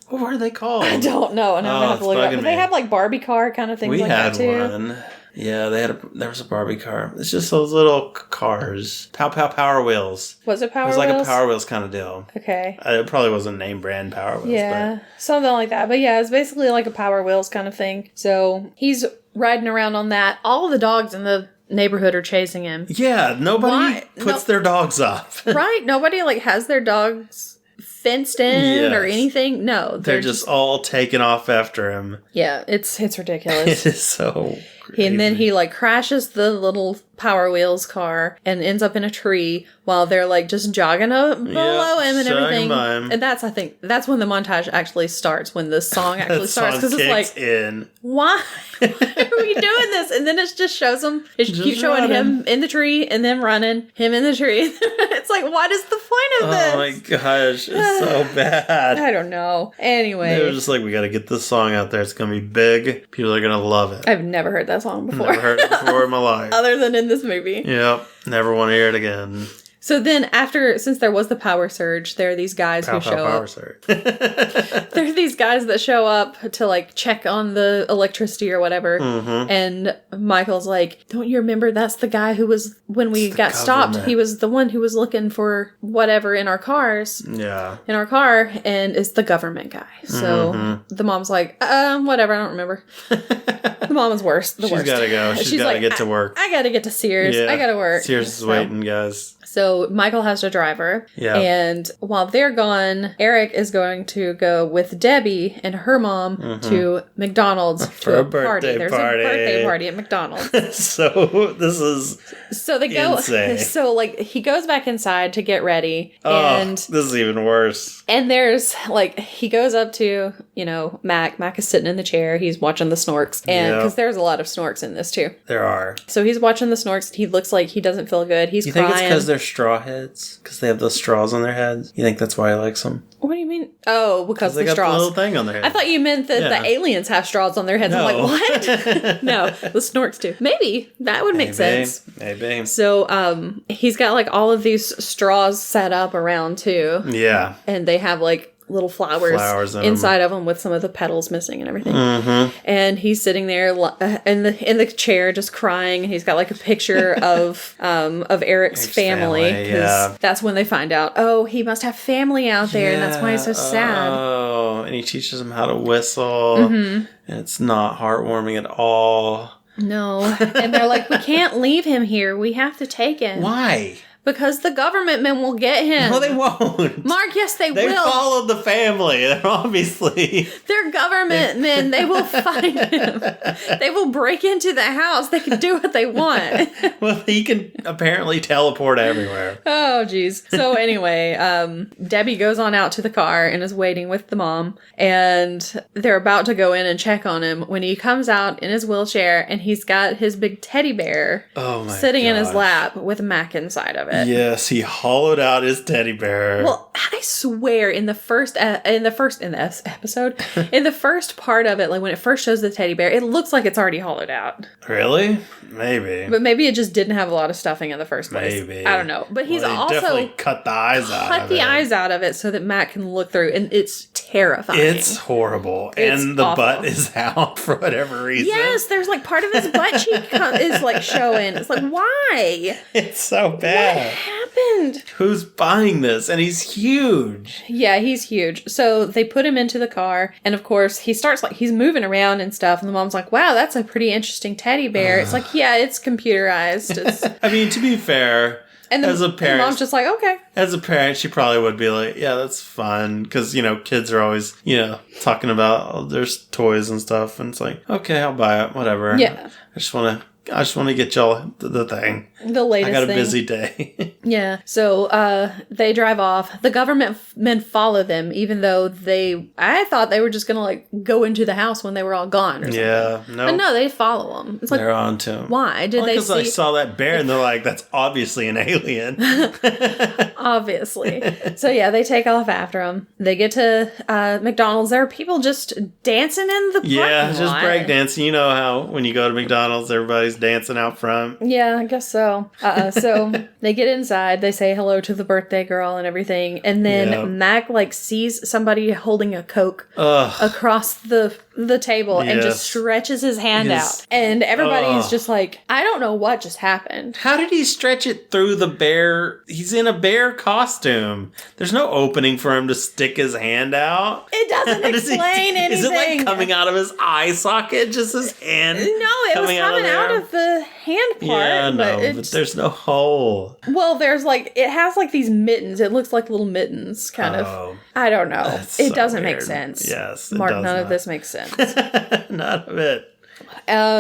What were they called? I don't know. And I have to look it up. But they have like Barbie car kind of things like that too. We had one. Yeah, there was a Barbie car. It's just those little cars. Power Wheels. Was it Power Wheels? It was like a Power Wheels kind of deal. Okay. It probably wasn't name brand Power Wheels. Yeah, something like that. But yeah, it's basically like a Power Wheels kind of thing. So he's riding around on that. All the dogs in the neighborhood are chasing him. Yeah, nobody puts their dogs up. Right? Nobody like has their dogs fenced in or anything. No, they're just all taking off after him. Yeah, it's ridiculous. It is so crazy. And then he like crashes the little Power Wheels car and ends up in a tree while they're like just jogging up below him and everything. And that's, I think, that's when the montage actually starts, when the song actually starts, because it's like, why are we doing this? And then it just shows him, it keeps showing him in the tree and then running, him in the tree. It's like, what is the point of this? Oh my gosh, it's so bad. I don't know. Anyway, they were just like, we got to get this song out there. It's gonna be big. People are gonna love it. I've never heard that song before. Never heard it before in my life. Other than in this movie. Yep. Never want to hear it again. So then since there was the power surge, there are these guys who show up. Surge. There are these guys that show up to like check on the electricity or whatever. Mm-hmm. And Michael's like, don't you remember that's the guy who was, when we got stopped, he was the one who was looking for whatever in our cars. Yeah. In our car, and it's the government guy. So the mom's like, whatever, I don't remember. The mom is worse. She's got to go. She's got to get to work. I got to get to Sears. I got to work. Sears is waiting, guys. So Michael has to drive her. Yeah. And while they're gone, Eric is going to go with Debbie and her mom to McDonald's for a party. There's a birthday party at McDonald's. So this is so they go insane. So like he goes back inside to get ready. And this is even worse. And there's like, he goes up to, Mac. Mac is sitting in the chair. He's watching the Snorks. And because there's a lot of Snorks in this too. There are. So he's watching the Snorks. He looks like he doesn't feel good. He's crying. You think it's because they're straw heads? Because they have those straws on their heads? You think that's why he likes them? What do you mean? Oh, because they the straws. Got the little thing on their head. I thought you meant that the aliens have straws on their heads. No. I'm like, what? No, the Snorks do. Maybe. That would make sense. Maybe. So he's got like all of these straws set up around too. Yeah. And they have like little flowers inside of them with some of the petals missing and everything. And he's sitting there in the chair just crying. He's got like a picture of Eric's family, because that's when they find out, oh, he must have family out there, and that's why he's so sad. Oh, and he teaches them how to whistle, and it's not heartwarming at all. No. And they're like, we can't leave him here. We have to take him. Why? Because the government men will get him. No, they won't. Mark, yes, they will. They followed the family. They're obviously... They're government men. They will find him. They will break into the house. They can do what they want. Well, he can apparently teleport everywhere. Oh, geez. So anyway, Debbie goes on out to the car and is waiting with the mom. And they're about to go in and check on him when he comes out in his wheelchair, and he's got his big teddy bear sitting in his lap with Mac inside of it. Yes, he hollowed out his teddy bear. Well, I swear in the first episode, in the first part of it, like when it first shows the teddy bear, it looks like it's already hollowed out. Really? Maybe. But maybe it just didn't have a lot of stuffing in the first place. Maybe. I don't know. But he's also definitely cut the eyes out of it. So that Matt can look through, and it's terrifying. It's horrible. And the butt is out for whatever reason. Yes, there's like part of his butt cheek is like showing. It's like, why? It's so bad. What happened? Who's buying this? And he's huge. Yeah, he's huge. So they put him into the car, and of course he starts like, he's moving around and stuff, and the mom's like, wow, that's a pretty interesting teddy bear. It's like, yeah, it's computerized. It's... I mean, to be fair, as a parent, the mom's just like, okay. As a parent, she probably would be like, yeah, that's fun. Because, kids are always, talking about their toys and stuff. And it's like, okay, I'll buy it. Whatever. Yeah. I just want to get y'all the thing. The latest thing. I got a busy day. Yeah. So they drive off. The government men follow them, even though I thought they were just going to like go into the house when they were all gone or something. Yeah. No. But no, they follow them. It's like, they're on to him. Why? Did they see? Because I saw that bear and they're like, that's obviously an alien. Obviously. So yeah, they take off after him. They get to McDonald's. There are people just dancing in the parking lot. Yeah, just break dancing. You know how when you go to McDonald's, everybody's dancing out front. Yeah, I guess so. So they get inside. They say hello to the birthday girl and everything. And then Mac like sees somebody holding a Coke across the the table and just Yes. stretches his hand Yes. out. And everybody's Ugh. just like, I don't know what just happened. How did he stretch it through the bear? He's in a bear costume. There's no opening for him to stick his hand out. It doesn't Does he- explain anything. Is it like coming out of his eye socket? Just his hand? No, it was coming out of the hand part. Yeah, no, but but there's no hole. well, there's like, it has like these mittens. It looks like little mittens, kind of. Oh. I don't know. That's It so doesn't make weird. sense. Yes, it Mark, does none of not. this makes sense. None of it.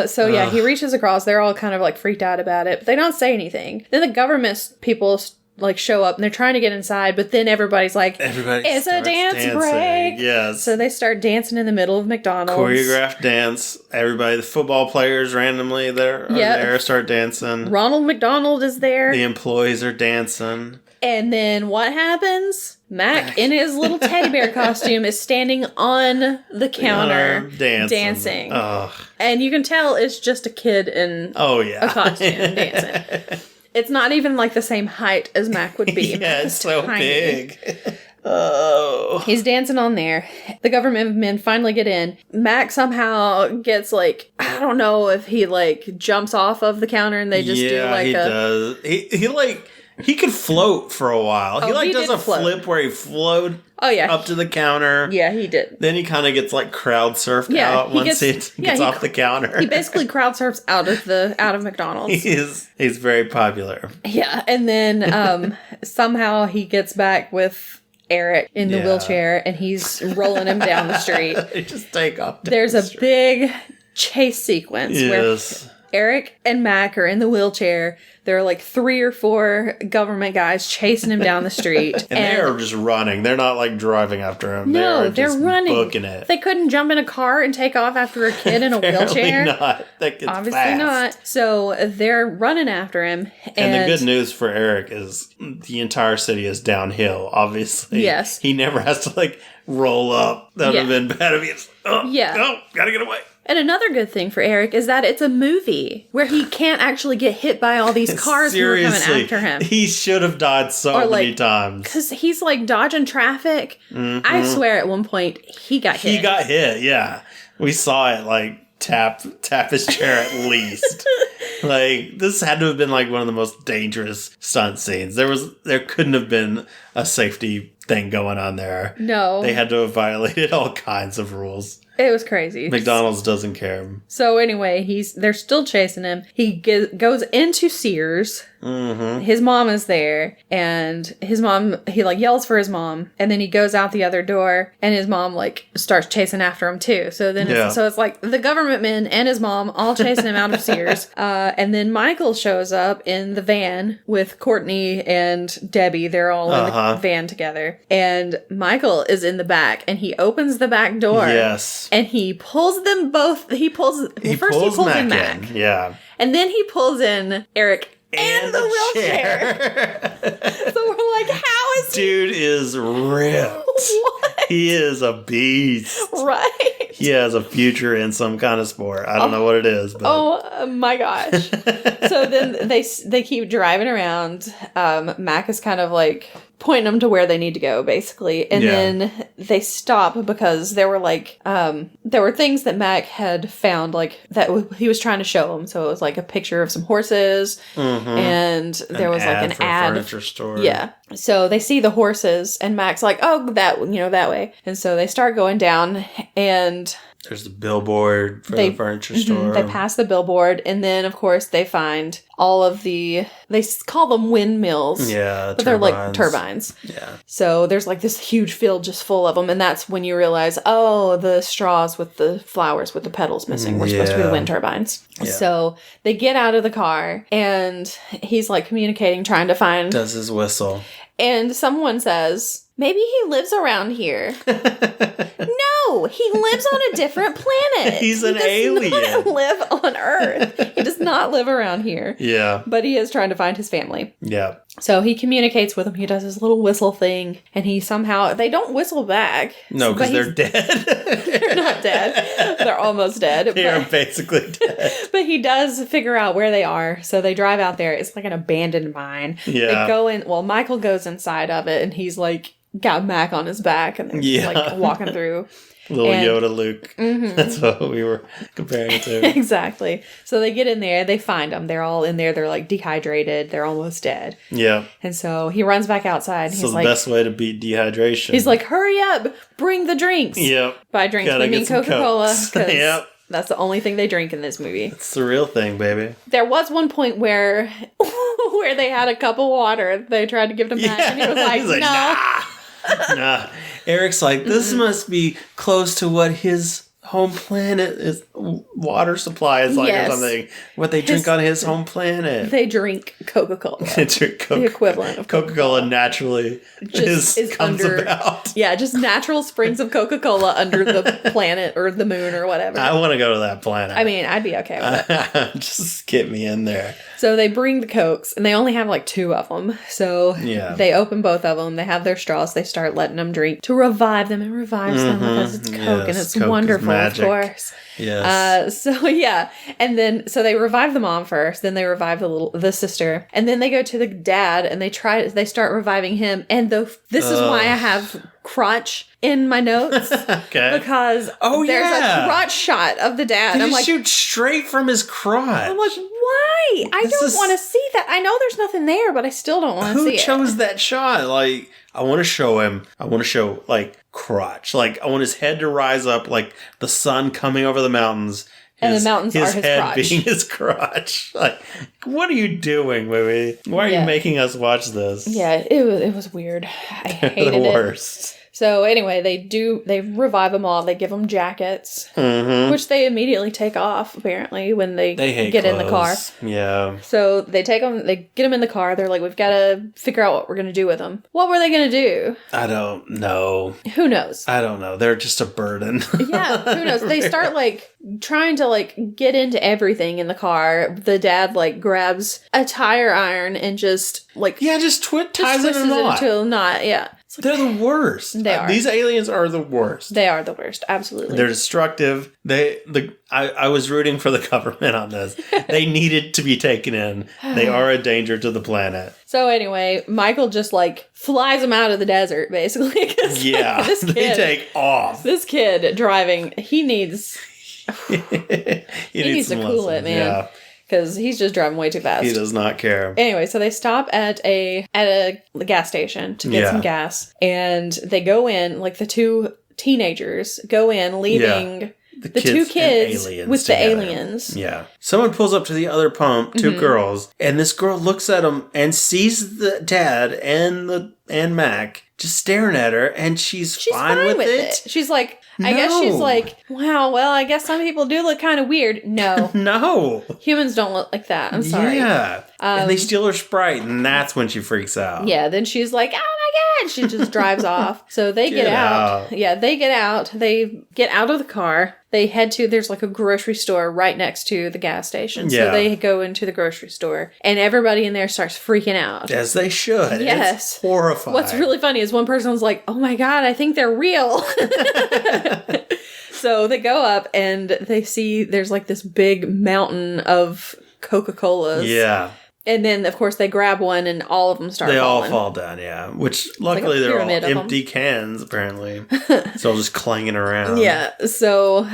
So yeah, he reaches across. They're all kind of like freaked out about it, but they don't say anything. Then the government people like show up and they're trying to get inside, but then everybody's like, Everybody it's a starts dance dancing. break. Yes. So they start dancing in the middle of McDonald's. Choreographed dance. Everybody, the football players randomly there are Yep. there, start dancing. Ronald McDonald is there. The employees are dancing. And then what happens? Mac, in his little teddy bear costume, is standing on the counter dancing. Ugh. And you can tell it's just a kid in Oh, yeah. a costume dancing. It's not even like the same height as Mac would be. Yeah, Mac it's is so tiny. big. Oh. He's dancing on there. The government men finally get in. Mac somehow gets like, I don't know if he like jumps off of the counter and they just do like he a... does. He like, he could float for a while. Oh, he like he does did a float. flip where he float Oh yeah. up to the counter. Yeah, he did. Then he kind of gets like crowd surfed Yeah, out he once he gets- gets yeah, off the counter. He basically crowd surfs out of McDonald's. He's very popular. Yeah, and then somehow he gets back with Eric in the Yeah. wheelchair and he's rolling him down the street. They just take off. down There's the a street. big chase sequence Yes. where Eric and Mac are in the wheelchair. There are like 3 or 4 government guys chasing him down the street. And they're just running. They're not like driving after him. no, they're just running. booking it. They couldn't jump in a car and take off after a kid in a Apparently wheelchair. not. That gets Obviously fast. not. So they're running after him. And the good news for Eric is the entire city is downhill, obviously. Yes. He never has to like roll up. That would have Yeah. been bad if he just, gotta get away. And another good thing for Eric is that it's a movie where he can't actually get hit by all these cars who are coming after him. He should have died so Or, many like, times. Because he's like dodging traffic. I swear at one point he got hit. He got hit, yeah. We saw it like tap his chair at least. Like, this had to have been like one of the most dangerous stunt scenes. There couldn't have been a safety thing going on there. No. They had to have violated all kinds of rules. It was crazy. McDonald's doesn't care. So anyway, they're still chasing him. He goes into Sears. Mm-hmm. His mom is there, and his mom, he like yells for his mom, and then he goes out the other door, and his mom like starts chasing after him too. So then it's like the government men and his mom all chasing him out of Sears. And then Michael shows up in the van with Courtney and Debbie. They're all in the van together, and Michael is in the back, and he opens the back door. Yes. And he pulls them both. He pulls in Mac. in. Yeah. And then he pulls in Eric and the wheelchair. So we're like, how is Dude is ripped. What? He is a beast. Right? He has a future in some kind of sport. I don't know what it is, but Oh my gosh. So then they keep driving around. Mac is kind of like pointing them to where they need to go, basically. And then they stop because there were things that Mac had found, like, that he was trying to show them. So it was like a picture of some horses, and there was like an for a ad. furniture store. Yeah. So they see the horses, and Mac's like, oh, that way. And so they start going down, and There's the billboard for the furniture store. they pass the billboard, and then, of course, they find all of they call them windmills. Yeah, but they're like turbines. Yeah. So there's like this huge field just full of them, and that's when you realize, oh, the straws with the flowers with the petals missing were supposed to be the wind turbines. Yeah. So they get out of the car, and he's like communicating, trying to find... Does his whistle. And someone says, maybe he lives around here. No, he lives on a different planet. He's an alien. He does not live on Earth. He does not live around here. Yeah. But he is trying to find his family. Yeah. So he communicates with them. He does his little whistle thing. And he somehow... They don't whistle back. No, because they're dead. They're not dead. They're almost dead. They are basically dead. But he does figure out where they are. So they drive out there. It's like an abandoned mine. Yeah. They go in... Well, Michael goes inside of it. And he's like... got Mac on his back and they're just like walking through. Little Yoda Luke. Mm-hmm. That's what we were comparing it to. Exactly. So they get in there. They find them. They're all in there. They're like dehydrated. They're almost dead. Yeah. And so he runs back outside. And so the best way to beat dehydration. He's like, hurry up. Bring the drinks. Yep. By drinks, we mean Coca-Cola. Yep. That's the only thing they drink in this movie. It's the real thing, baby. There was one point where they had a cup of water. They tried to give to Mac. And he was like, no. Nah. Eric's like, this must be close to what his home planet is, water supply is like or something. What they drink on his home planet. They drink Coca-Cola. They drink the equivalent of Coca-Cola naturally comes about. Yeah, just natural springs of Coca-Cola under the planet or the moon or whatever. I want to go to that planet. I mean, I'd be okay with it. Just get me in there. So they bring the Cokes, and they only have like 2 of them. So they open both of them. They have their straws. They start letting them drink to revive them. It revives them because it's Coke, and it's Coke wonderful, of course. Yes. And then they revive the mom first. Then they revive the sister, and then they go to the dad, and they start reviving him. And this is why I have crotch in my notes. Okay. Because there's a crotch shot of the dad. I'm like, shoot straight from his crotch. I'm like, why? I don't want to see that. I know there's nothing there, but I still don't want to see it. Who chose that shot? Like, I want to show him. I want to show, like, crotch. Like, I want his head to rise up like the sun coming over the mountains. And the mountains are his head crotch. being his crotch. Like, what are you doing, movie? Why are you making us watch this? Yeah, it was weird. I hated the worst. So anyway, they revive them all. They give them jackets, which they immediately take off, apparently, when they get in the car. Yeah. So they take them, they get them in the car. They're like, we've got to figure out what we're going to do with them. What were they going to do? I don't know. Who knows? I don't know. They're just a burden. Yeah, who knows? They start, like, trying to, like, get into everything in the car. The dad, like, grabs a tire iron and just, like... Yeah, just ties it in a knot. Into a knot, yeah. They're the worst. They are. These aliens are the worst. They are the worst. Absolutely. They're destructive. I was rooting for the government on this. They needed to be taken in. They are a danger to the planet. So anyway, Michael just like flies them out of the desert, basically. Yeah, like, this kid, they take off. This kid driving, he needs to cool it, man. Yeah. Because he's just driving way too fast. He does not care. Anyway, so they stop at a gas station to get some gas. And they go in, like the 2 teenagers go in, leaving the 2 kids with the aliens. Yeah. Someone pulls up to the other pump, 2 girls, and this girl looks at them and sees the dad and Mac just staring at her, and she's fine with it. She's like... I guess she's like, wow, well, I guess some people do look kind of weird. No. No. Humans don't look like that. I'm sorry. Yeah. And they steal her Sprite, and that's when she freaks out. Yeah, then she's like, oh my God. She just drives off. So they get out. Yeah, they get out. They get out of the car. They head to, there's like a grocery store right next to the gas station. So they go into the grocery store, and everybody in there starts freaking out. As they should. Yes. It's horrifying. What's really funny is one person was like, oh my God, I think they're real. So they go up and they see there's like this big mountain of Coca-Colas. Yeah. And then, of course, they grab one and all of them start falling. They all fall down, yeah. Which, luckily, they're all empty cans, apparently. It's all just clanging around. Yeah. So,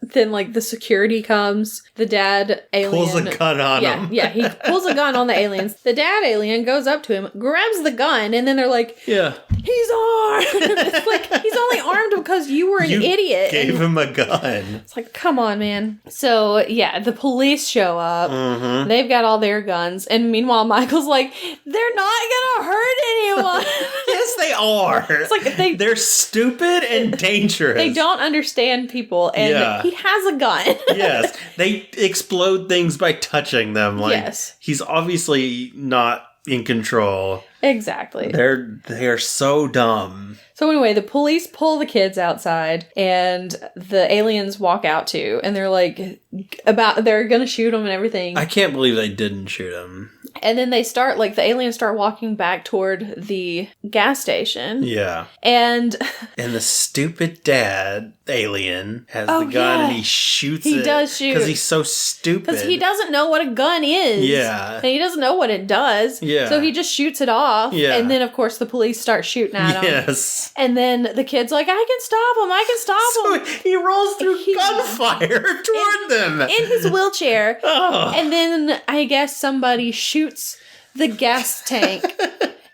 then, like, the security comes. The dad alien... pulls a gun on him. Yeah, he pulls a gun on the aliens. The dad alien goes up to him, grabs the gun, and then they're like... Yeah. He's armed! It's like, he's only armed because you were an idiot. Gave him a gun. It's like, come on, man. So, yeah, the police show up. Mm-hmm. They've got all their guns. And meanwhile, Michael's like, they're not gonna hurt anyone. Yes, they are. It's like they're stupid and dangerous. They don't understand people, and he has a gun. Yes, they explode things by touching them. Like, he's obviously not in control. Exactly. They're so dumb. So anyway, the police pull the kids outside, and the aliens walk out too, and they're like, they're gonna shoot them and everything. I can't believe they didn't shoot them. And then the aliens start walking back toward the gas station. Yeah. And the stupid dad alien has the gun and he shoots it. He does shoot. Because he's so stupid. Because he doesn't know what a gun is. Yeah. And he doesn't know what it does. Yeah. So he just shoots it off. Yeah. And then, of course, the police start shooting at him. Yes. And then the kid's like, I can stop him. I can stop him. So he rolls through gunfire toward them. In his wheelchair. Oh. And then I guess somebody shoots the gas tank.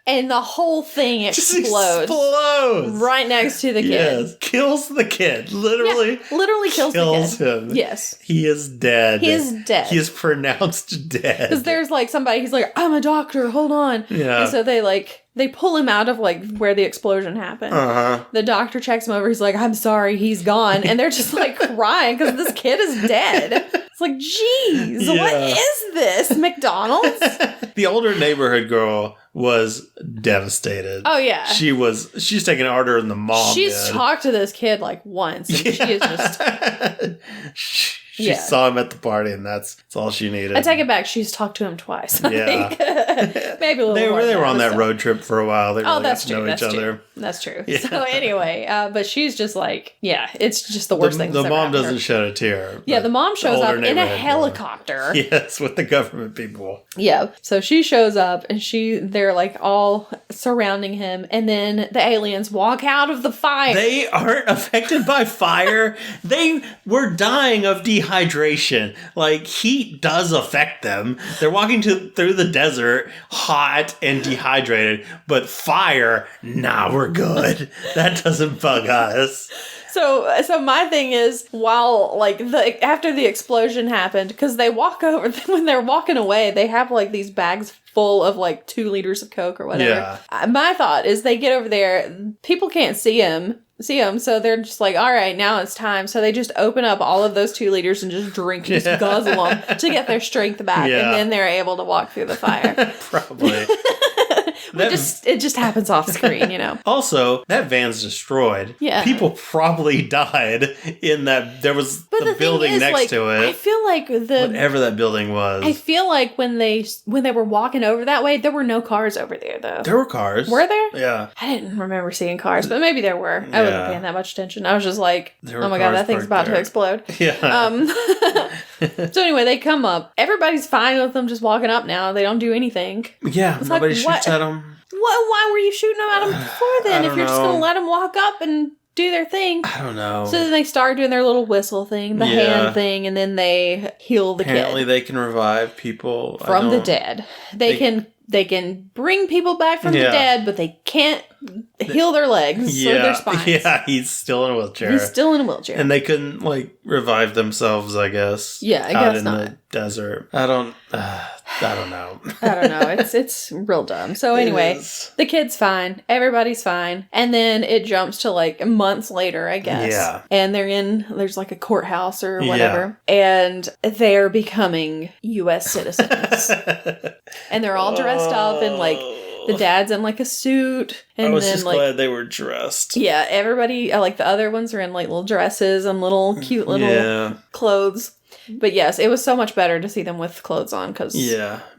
And the whole thing explodes. Right next to the kid. Yes. Kills the kid. Literally. Yeah, literally kills the kid. Him. Yes. He is dead. He is dead. He is pronounced dead. Because there's like somebody, he's like, I'm a doctor, hold on. Yeah. And so they pull him out of like where the explosion happened. Uh-huh. The doctor checks him over. He's like, I'm sorry, he's gone. And they're just like crying because this kid is dead. It's like, geez, what is this? McDonald's? The older neighborhood girl was devastated. Oh, yeah. She's taking harder than the mom She's did. talked to this kid like once. And she is just... She saw him at the party, and that's all she needed. I take it back. She's talked to him twice. I think. Maybe a little more. They were on that road trip for a while. They really got to know each other. That's true. Yeah. So anyway, but she's just like, it's just the worst thing that's The ever mom happened to her. doesn't shed a tear. Yeah, the mom shows up in a helicopter. Yes, with the government people. Yeah. So she shows up and they're like all surrounding him, and then the aliens walk out of the fire. They aren't affected by fire. They were dying of dehydration. Like, heat does affect them. They're walking through the desert, hot and dehydrated, but fire, nah, we're good. That doesn't bug us. So my thing is, while like after the explosion happened, because they walk over when they're walking away, they have like these bags full of like 2 liters of Coke or whatever. Yeah. My thought is they get over there, people can't see them, so they're just like, all right, now it's time. So they just open up all of those 2 liters and just drink, just guzzle them to get their strength back, and then they're able to walk through the fire. Probably. It just happens off screen, you know. Also, that van's destroyed. Yeah. People probably died in that. There was the building next to it. I feel like whatever that building was. I feel like when they were walking over that way, there were no cars over there, though. There were cars. Were there? Yeah. I didn't remember seeing cars, but maybe there were. I wasn't paying that much attention. I was just like, oh my god, that thing's about to explode. Yeah. So anyway, they come up. Everybody's fine with them just walking up now. They don't do anything. Yeah, it's nobody shoots at them. Why were you shooting them at them before then? If you're just going to let them walk up and do their thing. I don't know. So then they start doing their little whistle thing, the hand thing, and then they heal the kid. Apparently they can revive people from the dead. They can bring people back from the dead, but they can't heal their legs or their spines. Yeah, he's still in a wheelchair. And they couldn't, like, revive themselves, I guess. Yeah, I guess not. In the desert. I don't know. I don't know. It's real dumb. So anyway, the kid's fine. Everybody's fine. And then it jumps to, like, months later, I guess. Yeah. And there's, like, a courthouse or whatever. Yeah. And they're becoming U.S. citizens. And they're all dressed up in, like, the dad's in like a suit. And I was then, just glad they were dressed. Yeah, everybody, like the other ones are in like little dresses and little cute little clothes. But yes, it was so much better to see them with clothes on because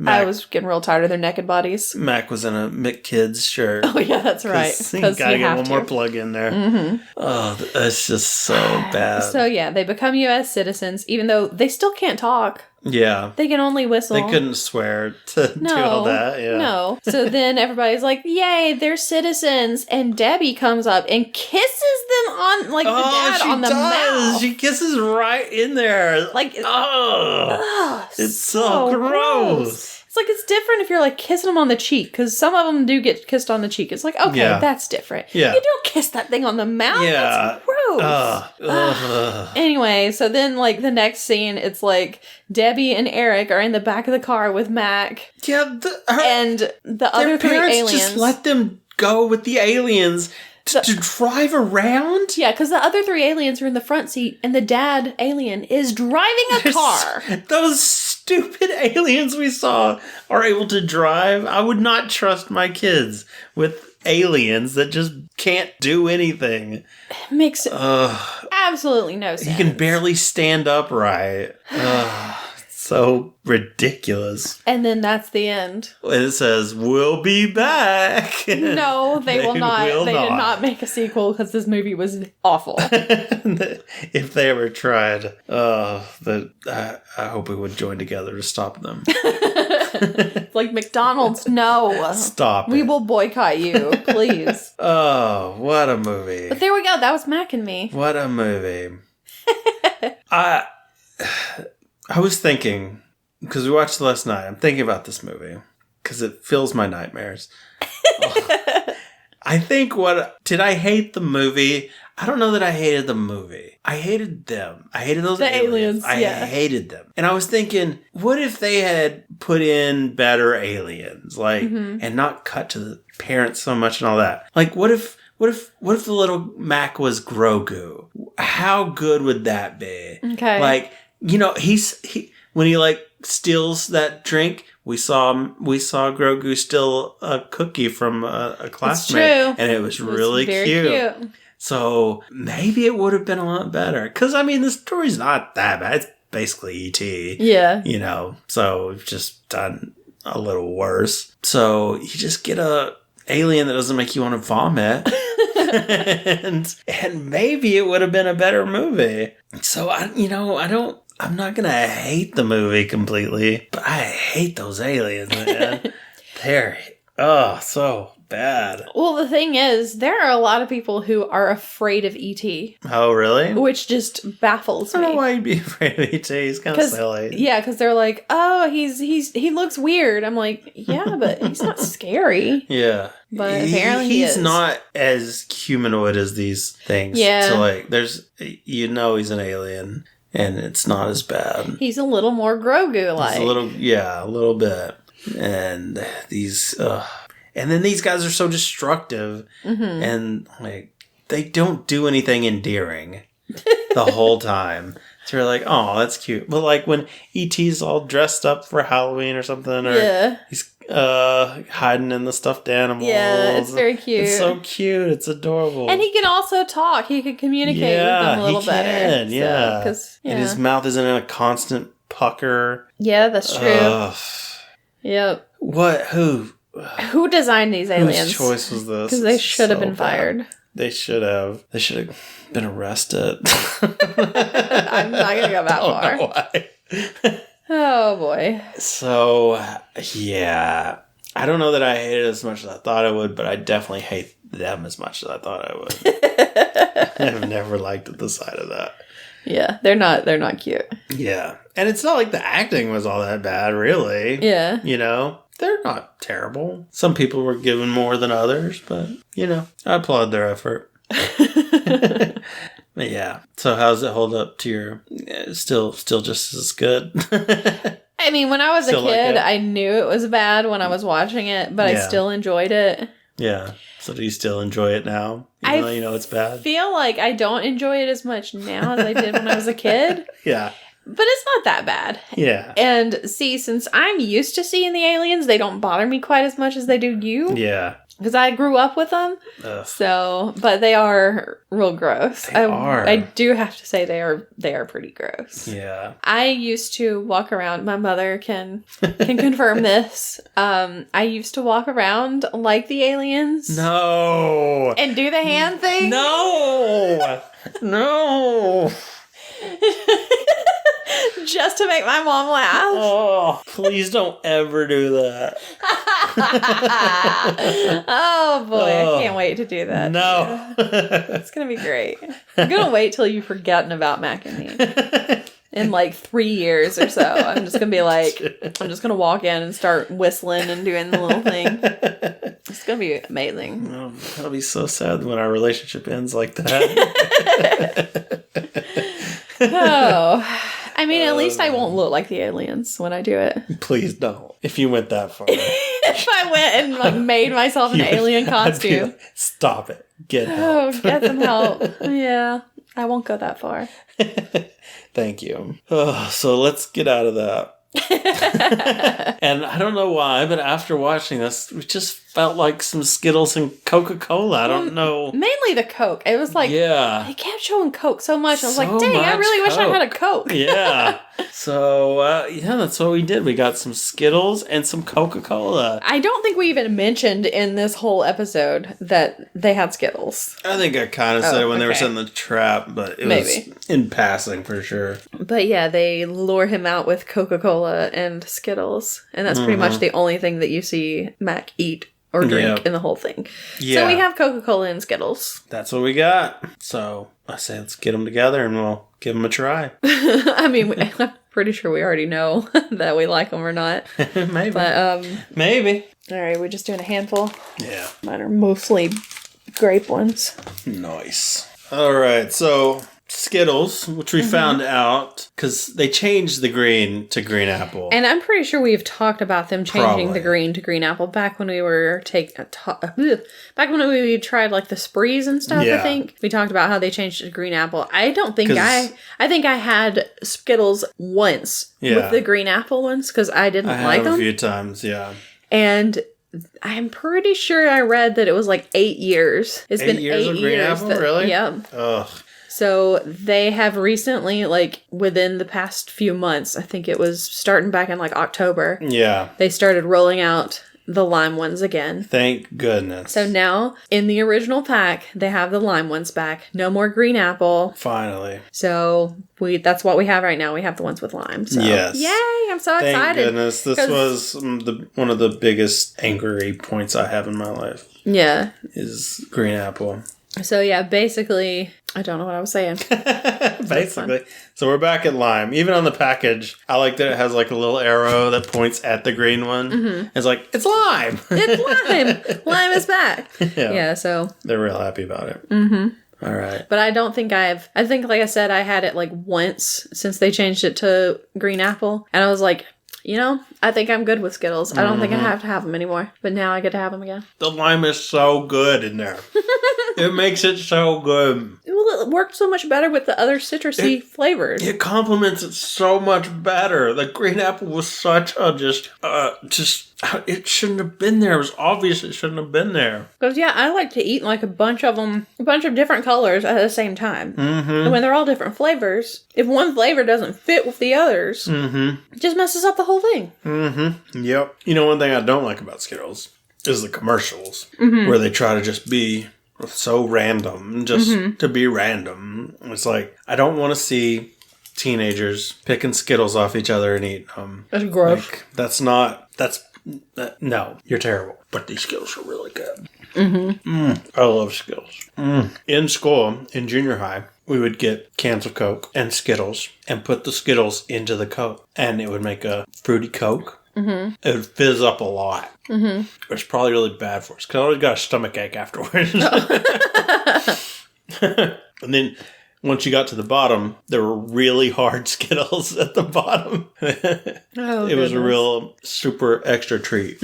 I was getting real tired of their naked bodies. Mac was in a McKids shirt. Oh yeah, that's right. Because gotta get one more plug in there. Mm-hmm. Oh, that's just so bad. So yeah, they become U.S. citizens, even though they still can't talk. Yeah. They can only whistle. They couldn't swear to do all that. Yeah. No. So then everybody's like, yay, they're citizens. And Debbie comes up and kisses them on, like, the dad on the mouth. She kisses right in there. Like, it's so gross. It's like, it's different if you're, like, kissing them on the cheek, because some of them do get kissed on the cheek. It's like, okay, that's different. Yeah. You don't kiss that thing on the mouth. Yeah. That's gross. Anyway, so then, like, the next scene, it's like, Debbie and Eric are in the back of the car with Mac. Yeah. And the other 3 aliens. Just let them go with the aliens to drive around? Yeah, because the other 3 aliens are in the front seat, and the dad alien is driving a car. Those stupid aliens we saw are able to drive. I would not trust my kids with aliens that just can't do anything. It makes absolutely no sense. He can barely stand upright. so ridiculous. And then that's the end. It says, "We'll be back." No, they will not. They did not make a sequel because this movie was awful. If they ever tried, I hope we would join together to stop them. Like McDonald's, no. Stop We it. will boycott you, please. Oh, what a movie. But there we go. That was Mac and Me. What a movie. I was thinking, because we watched it last night, I'm thinking about this movie because it fills my nightmares. I think did I hate the movie? I don't know that I hated the movie. I hated them. I hated those aliens. I hated them. And I was thinking, what if they had put in better aliens, like, and not cut to the parents so much and all that? Like, what if the little Mac was Grogu? How good would that be? Okay. Like, you know, when he like steals that drink, we saw Grogu steal a cookie from a classmate, and it was really cute. So maybe it would have been a lot better. Because, I mean, the story's not that bad. It's basically E.T. Yeah. You know, so we've just done a little worse. So you just get a alien that doesn't make you want to vomit. and maybe it would have been a better movie. So, I'm not going to hate the movie completely, but I hate those aliens, man. They're, so bad. Well, the thing is, there are a lot of people who are afraid of E.T. Oh, really? Which just baffles me. I don't know why you'd be afraid of E.T. He's kind of silly. Yeah, because they're like, oh, he looks weird. I'm like, yeah, but he's not scary. Yeah. But apparently he's not as humanoid as these things. Yeah. So, like, he's an alien, and it's not as bad. He's a little more Grogu-like. A little bit. And these... And then these guys are so destructive, and like they don't do anything endearing the whole time. So you're like, oh, that's cute. But like when E.T.'s all dressed up for Halloween or something, or he's hiding in the stuffed animals. Yeah, it's very cute. It's so cute. It's adorable. And he can also talk. He can communicate with them a little better. Yeah, and his mouth isn't in a constant pucker. Yeah, that's true. Yep. What? Who designed these aliens? Whose choice was this? Because they should have been fired. They should have. They should have been arrested. I'm not going to go that far. Know why. Oh, boy. So, yeah. I don't know that I hate it as much as I thought I would, but I definitely hate them as much as I thought I would. I've never liked the side of that. Yeah, they're not cute. Yeah. And it's not like the acting was all that bad, really. Yeah. You know? They're not terrible. Some people were given more than others, but, I applaud their effort. But yeah. So how's it hold up to your... Still just as good? I mean, when I was a kid, I knew it was bad when I was watching it, but I still enjoyed it. Yeah. So do you still enjoy it now? Even though you know it's bad? I feel like I don't enjoy it as much now as I did when I was a kid. Yeah. But it's not that bad. Yeah. And see, since I'm used to seeing the aliens, they don't bother me quite as much as they do you. Yeah. Because I grew up with them. Ugh. So, but they are real gross. They are. I do have to say they are pretty gross. Yeah. I used to walk around. My mother can confirm this. I used to walk around like the aliens. No. And do the hand thing. No. No. Just to make my mom laugh. Oh, please don't ever do that. Oh, boy. I can't wait to do that. No. It's going to be great. I'm going to wait till you've forgotten about Mac and Me. In like 3 years or so. I'm just going to be like, I'm just going to walk in and start whistling and doing the little thing. It's going to be amazing. Oh, that'll be so sad when our relationship ends like that. Oh. I mean, at least I won't look like the aliens when I do it. Please don't. If you went that far. If I went and like made myself an alien costume. Like, stop it. Get help. Oh, get some help. Yeah. I won't go that far. Thank you. Oh, so let's get out of that. And I don't know why, but after watching this, we just felt like some Skittles and Coca-Cola. I don't know. Mainly the Coke. It was like, they kept showing Coke so much. I was like, dang, I really wish I had a Coke. Yeah. So, that's what we did. We got some Skittles and some Coca-Cola. I don't think we even mentioned in this whole episode that they had Skittles. I think I kind of said it when they were setting the trap, but it was in passing for sure. But yeah, they lure him out with Coca-Cola and Skittles. And that's pretty much the only thing that you see Mac eat or drink in the whole thing. Yeah. So we have Coca-Cola and Skittles. That's what we got. So I say let's get them together and we'll give them a try. I mean, I'm pretty sure we already know that we like them or not. Maybe. But, maybe. All right, we're just doing a handful. Yeah. Mine are mostly grape ones. Nice. All right, so Skittles, which we found out because they changed the green to green apple. And I'm pretty sure we've talked about them changing the green to green apple back when we were back when we tried like the sprees and stuff. I think we talked about how they changed it to green apple. I don't think I think I had Skittles once with the green apple ones because I didn't like them a few times. Yeah, and I'm pretty sure I read that it was like 8 years. It's been 8 years of green apple, really? Yeah. Ugh. So they have recently, like within the past few months, I think it was starting back in like October. Yeah. They started rolling out the lime ones again. Thank goodness. So now in the original pack, they have the lime ones back. No more green apple. Finally. So that's what we have right now. We have the ones with lime. So. Yes. Yay! I'm so excited. Thank goodness. This was one of the biggest angry points I have in my life. Yeah. Is green apple. So yeah, basically, I don't know what I was saying. Basically. So we're back at lime. Even on the package, I like that it has like a little arrow that points at the green one. Mm-hmm. It's like, it's lime! It's lime! Lime is back! Yeah, so. They're real happy about it. Mm-hmm. All right. But I don't think I think, like I said, I had it like once since they changed it to green apple. And I was like, I think I'm good with Skittles. I don't think I have to have them anymore. But now I get to have them again. The lime is so good in there. It makes it so good. Well, it worked so much better with the other citrusy flavors. It complements it so much better. The green apple was such a it shouldn't have been there. It was obvious it shouldn't have been there. Because, I like to eat like a bunch of different colors at the same time. Mm-hmm. And when they're all different flavors, if one flavor doesn't fit with the others, it just messes up the whole thing. Mm-hmm. Yep. One thing I don't like about Skittles is the commercials where they try to just be so random, just to be random. It's like, I don't want to see teenagers picking Skittles off each other and eating them. That's gross. No, you're terrible. But these Skittles are really good. I love Skittles. In school, in junior high, we would get cans of Coke and Skittles and put the Skittles into the Coke. And it would make a fruity Coke. It would fizz up a lot. It was probably really bad for us because I always got a stomach ache afterwards. And then once you got to the bottom, there were really hard Skittles at the bottom. It was a real super extra treat.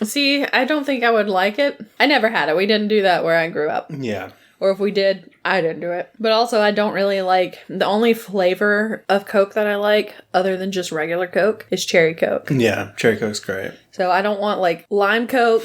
See, I don't think I would like it. I never had it. We didn't do that where I grew up. Yeah. Or if we did, I didn't do it. But also, I don't really like... The only flavor of Coke that I like, other than just regular Coke, is cherry Coke. Yeah, cherry Coke's great. So I don't want, like, lime Coke,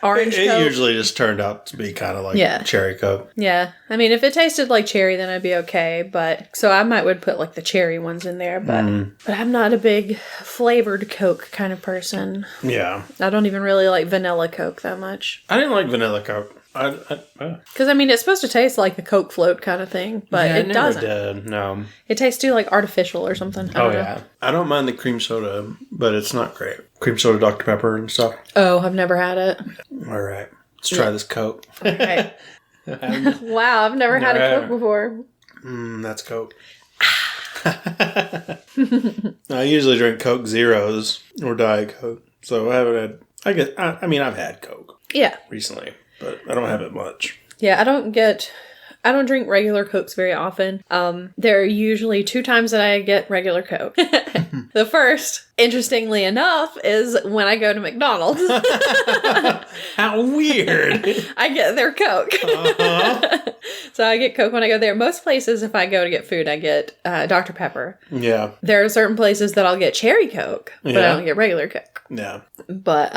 orange Coke. It usually just turned out to be kind of like cherry Coke. Yeah. I mean, if it tasted like cherry, then I'd be okay. But... So I would put, like, the cherry ones in there. But I'm not a big flavored Coke kind of person. Yeah. I don't even really like vanilla Coke that much. I didn't like vanilla Coke. Because, I mean, it's supposed to taste like a Coke float kind of thing, but it doesn't. Did. No. It tastes too, like, artificial or something. I don't know. I don't mind the cream soda, but it's not great. Cream soda, Dr. Pepper and stuff. Oh, I've never had it. All right. Let's try this Coke. Okay. Wow, I've never had a Coke before. That's Coke. I usually drink Coke Zeros or Diet Coke, so I haven't had... I've had Coke. Yeah. Recently. But I don't have it much. Yeah, I don't drink regular Cokes very often. There are usually 2 times that I get regular Coke. The first, interestingly enough, is when I go to McDonald's. How weird. I get their Coke. So I get Coke when I go there. Most places, if I go to get food, I get Dr. Pepper. Yeah. There are certain places that I'll get cherry Coke, but I don't get regular Coke. Yeah. But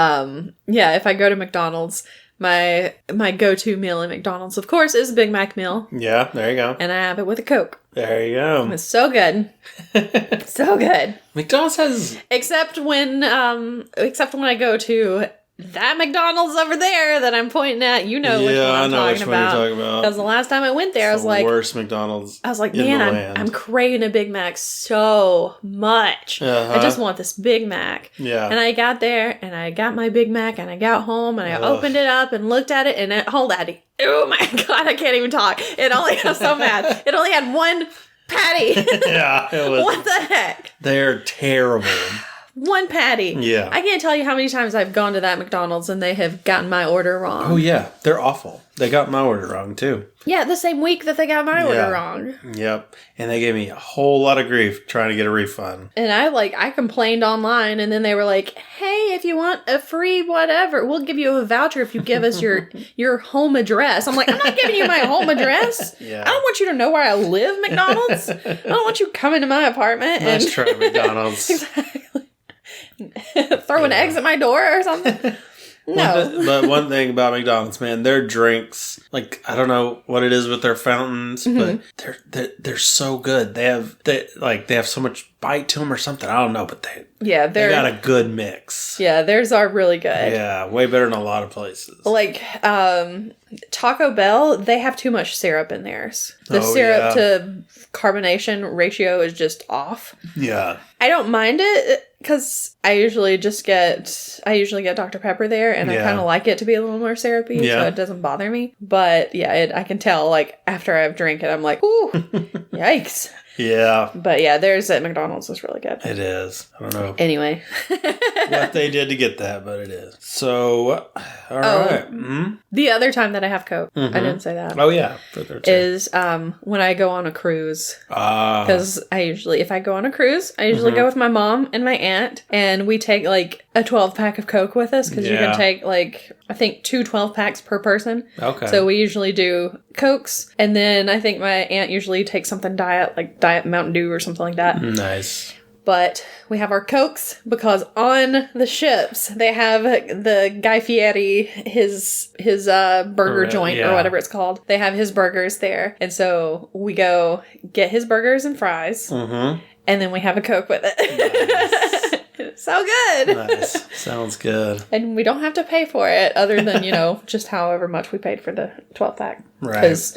yeah, if I go to McDonald's, my go-to meal at McDonald's, of course, is a Big Mac meal. Yeah, there you go. And I have it with a Coke. There you go. It's so good. So good. McDonald's has... Except when I go to that McDonald's over there that I'm pointing at, you know which one I'm talking about. Because the last time I went there, I was like... worst McDonald's I was like, man, I'm craving a Big Mac so much. I just want this Big Mac. Yeah. And I got there, and I got my Big Mac, and I got home, and I opened it up and looked at it, and oh my God, I can't even talk. It only, I'm so mad. It only had one patty. Yeah, it was. What the heck? They're terrible. One patty. Yeah. I can't tell you how many times I've gone to that McDonald's and they have gotten my order wrong. Oh, yeah. They're awful. They got my order wrong, too. Yeah, the same week that they got my order wrong. Yep. And they gave me a whole lot of grief trying to get a refund. And I complained online, and then they were like, hey, if you want a free whatever, we'll give you a voucher if you give us your home address. I'm like, I'm not giving you my home address. Yeah. I don't want you to know where I live, McDonald's. I don't want you coming to my apartment. Nice try, McDonald's. Exactly. Throwing eggs at my door or something. No. But one thing about McDonald's, man, their drinks, like, I don't know what it is with their fountains, but they're so good. They have so much bite to them or something. I don't know, but they got a good mix. Yeah, theirs are really good. Yeah, way better than a lot of places. Like, Taco Bell, they have too much syrup in theirs. The syrup to carbonation ratio is just off. Yeah. I don't mind it because I usually get Dr. Pepper there, and I kind of like it to be a little more syrupy, so it doesn't bother me. But yeah, I can tell, like, after I've drank it, I'm like, ooh, yikes. Yeah. But yeah, theirs at McDonald's is really good. It is. I don't know. Anyway. what they did to get that, but it is. So, all right. Mm-hmm. The other time that I have Coke, I didn't say that. Oh, yeah. Is when I go on a cruise. Because if I go on a cruise, I usually go with my mom and my aunt, and we take like a 12-pack of Coke with us, because you can take like, I think 2 12-packs per person. Okay. So we usually do Cokes, and then I think my aunt usually takes something Diet, like Diet Mountain Dew or something like that. Nice. But we have our Cokes because on the ships they have the Guy Fieri, his burger joint or whatever it's called. They have his burgers there, and so we go get his burgers and fries, and then we have a Coke with it. Nice. It's so good. Nice. Sounds good. And we don't have to pay for it, other than just however much we paid for the 12-pack. Right. Because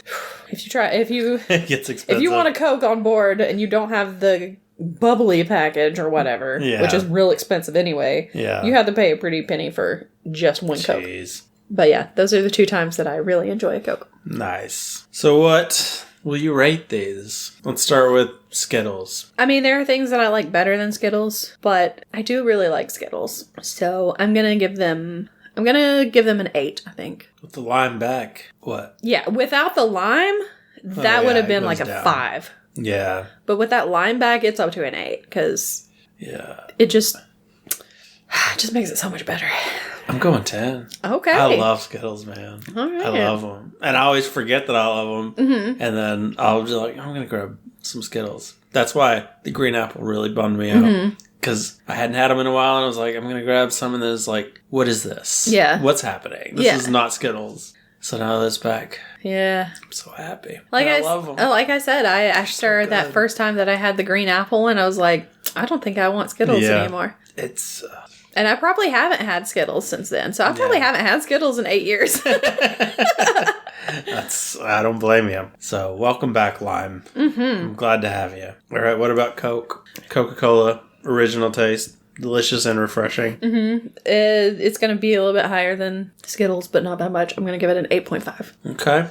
it gets expensive. If you want a Coke on board and you don't have the bubbly package or whatever, which is real expensive anyway, you have to pay a pretty penny for just one Coke. But yeah, those are the 2 times that I really enjoy a Coke. Nice. So what will you rate these? Let's start with Skittles. I mean, there are things that I like better than Skittles, but I do really like Skittles. So I'm gonna give them an 8, I think. With the lime back, what? Yeah, without the lime, that would have been like a down. 5. Yeah. But with that lime back, it's up to an 8, because it just makes it so much better. I'm going 10. Okay. I love Skittles, man. All right. I love them. And I always forget that I love them. And then I'll be like, I'm going to grab some Skittles. That's why the green apple really bummed me out. Because I hadn't had them in a while, and I was like, I'm going to grab some, and then it's like, what is this? Yeah. What's happening? This is not Skittles. So now that's back. Yeah. I'm so happy. I love them. Like I said, after that first time that I had the green apple, and I was like, I don't think I want Skittles anymore. It's... and I probably haven't had Skittles since then. So I probably haven't had Skittles in 8 years. I don't blame you. So welcome back, Lime. I'm glad to have you. All right, what about Coke? Coca-Cola, original taste. Delicious and refreshing. It's going to be a little bit higher than Skittles, but not that much. I'm going to give it an 8.5. Okay.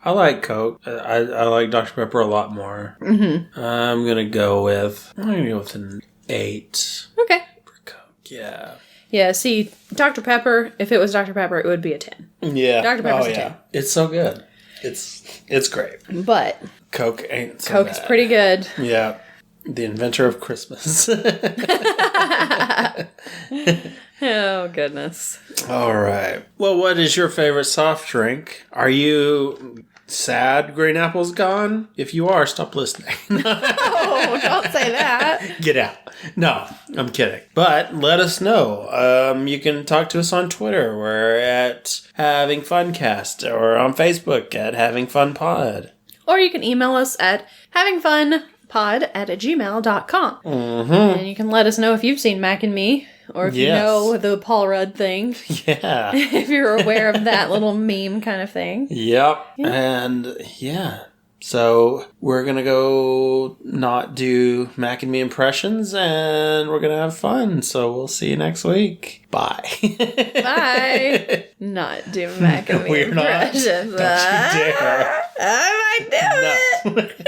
I like Coke. I like Dr. Pepper a lot more. I'm going to go with an 8. Okay. For Coke, yeah. Yeah, see, Dr. Pepper, if it was Dr. Pepper, it would be a 10. Yeah. Dr. Pepper's a 10. It's so good. It's great. But Coke ain't so Coke is pretty good. Yeah. The inventor of Christmas. Oh, goodness. All right. Well, what is your favorite soft drink? Are you sad Green Apple's gone? If you are, stop listening. Oh, don't say that. Get out. No, I'm kidding. But let us know. You can talk to us on Twitter. We're at Having Funcast, or on Facebook at Having Fun Pod. Or you can email us at havingfunpod@gmail.com. And you can let us know if you've seen Mac and Me, or if you know the Paul Rudd thing. Yeah. If you're aware of that little meme kind of thing. Yep. Yeah. And yeah. So we're going to go not do Mac and Me impressions, and we're going to have fun. So we'll see you next week. Bye. Bye. Not do Mac and Me we're impressions. Not. Don't you dare. I might do it.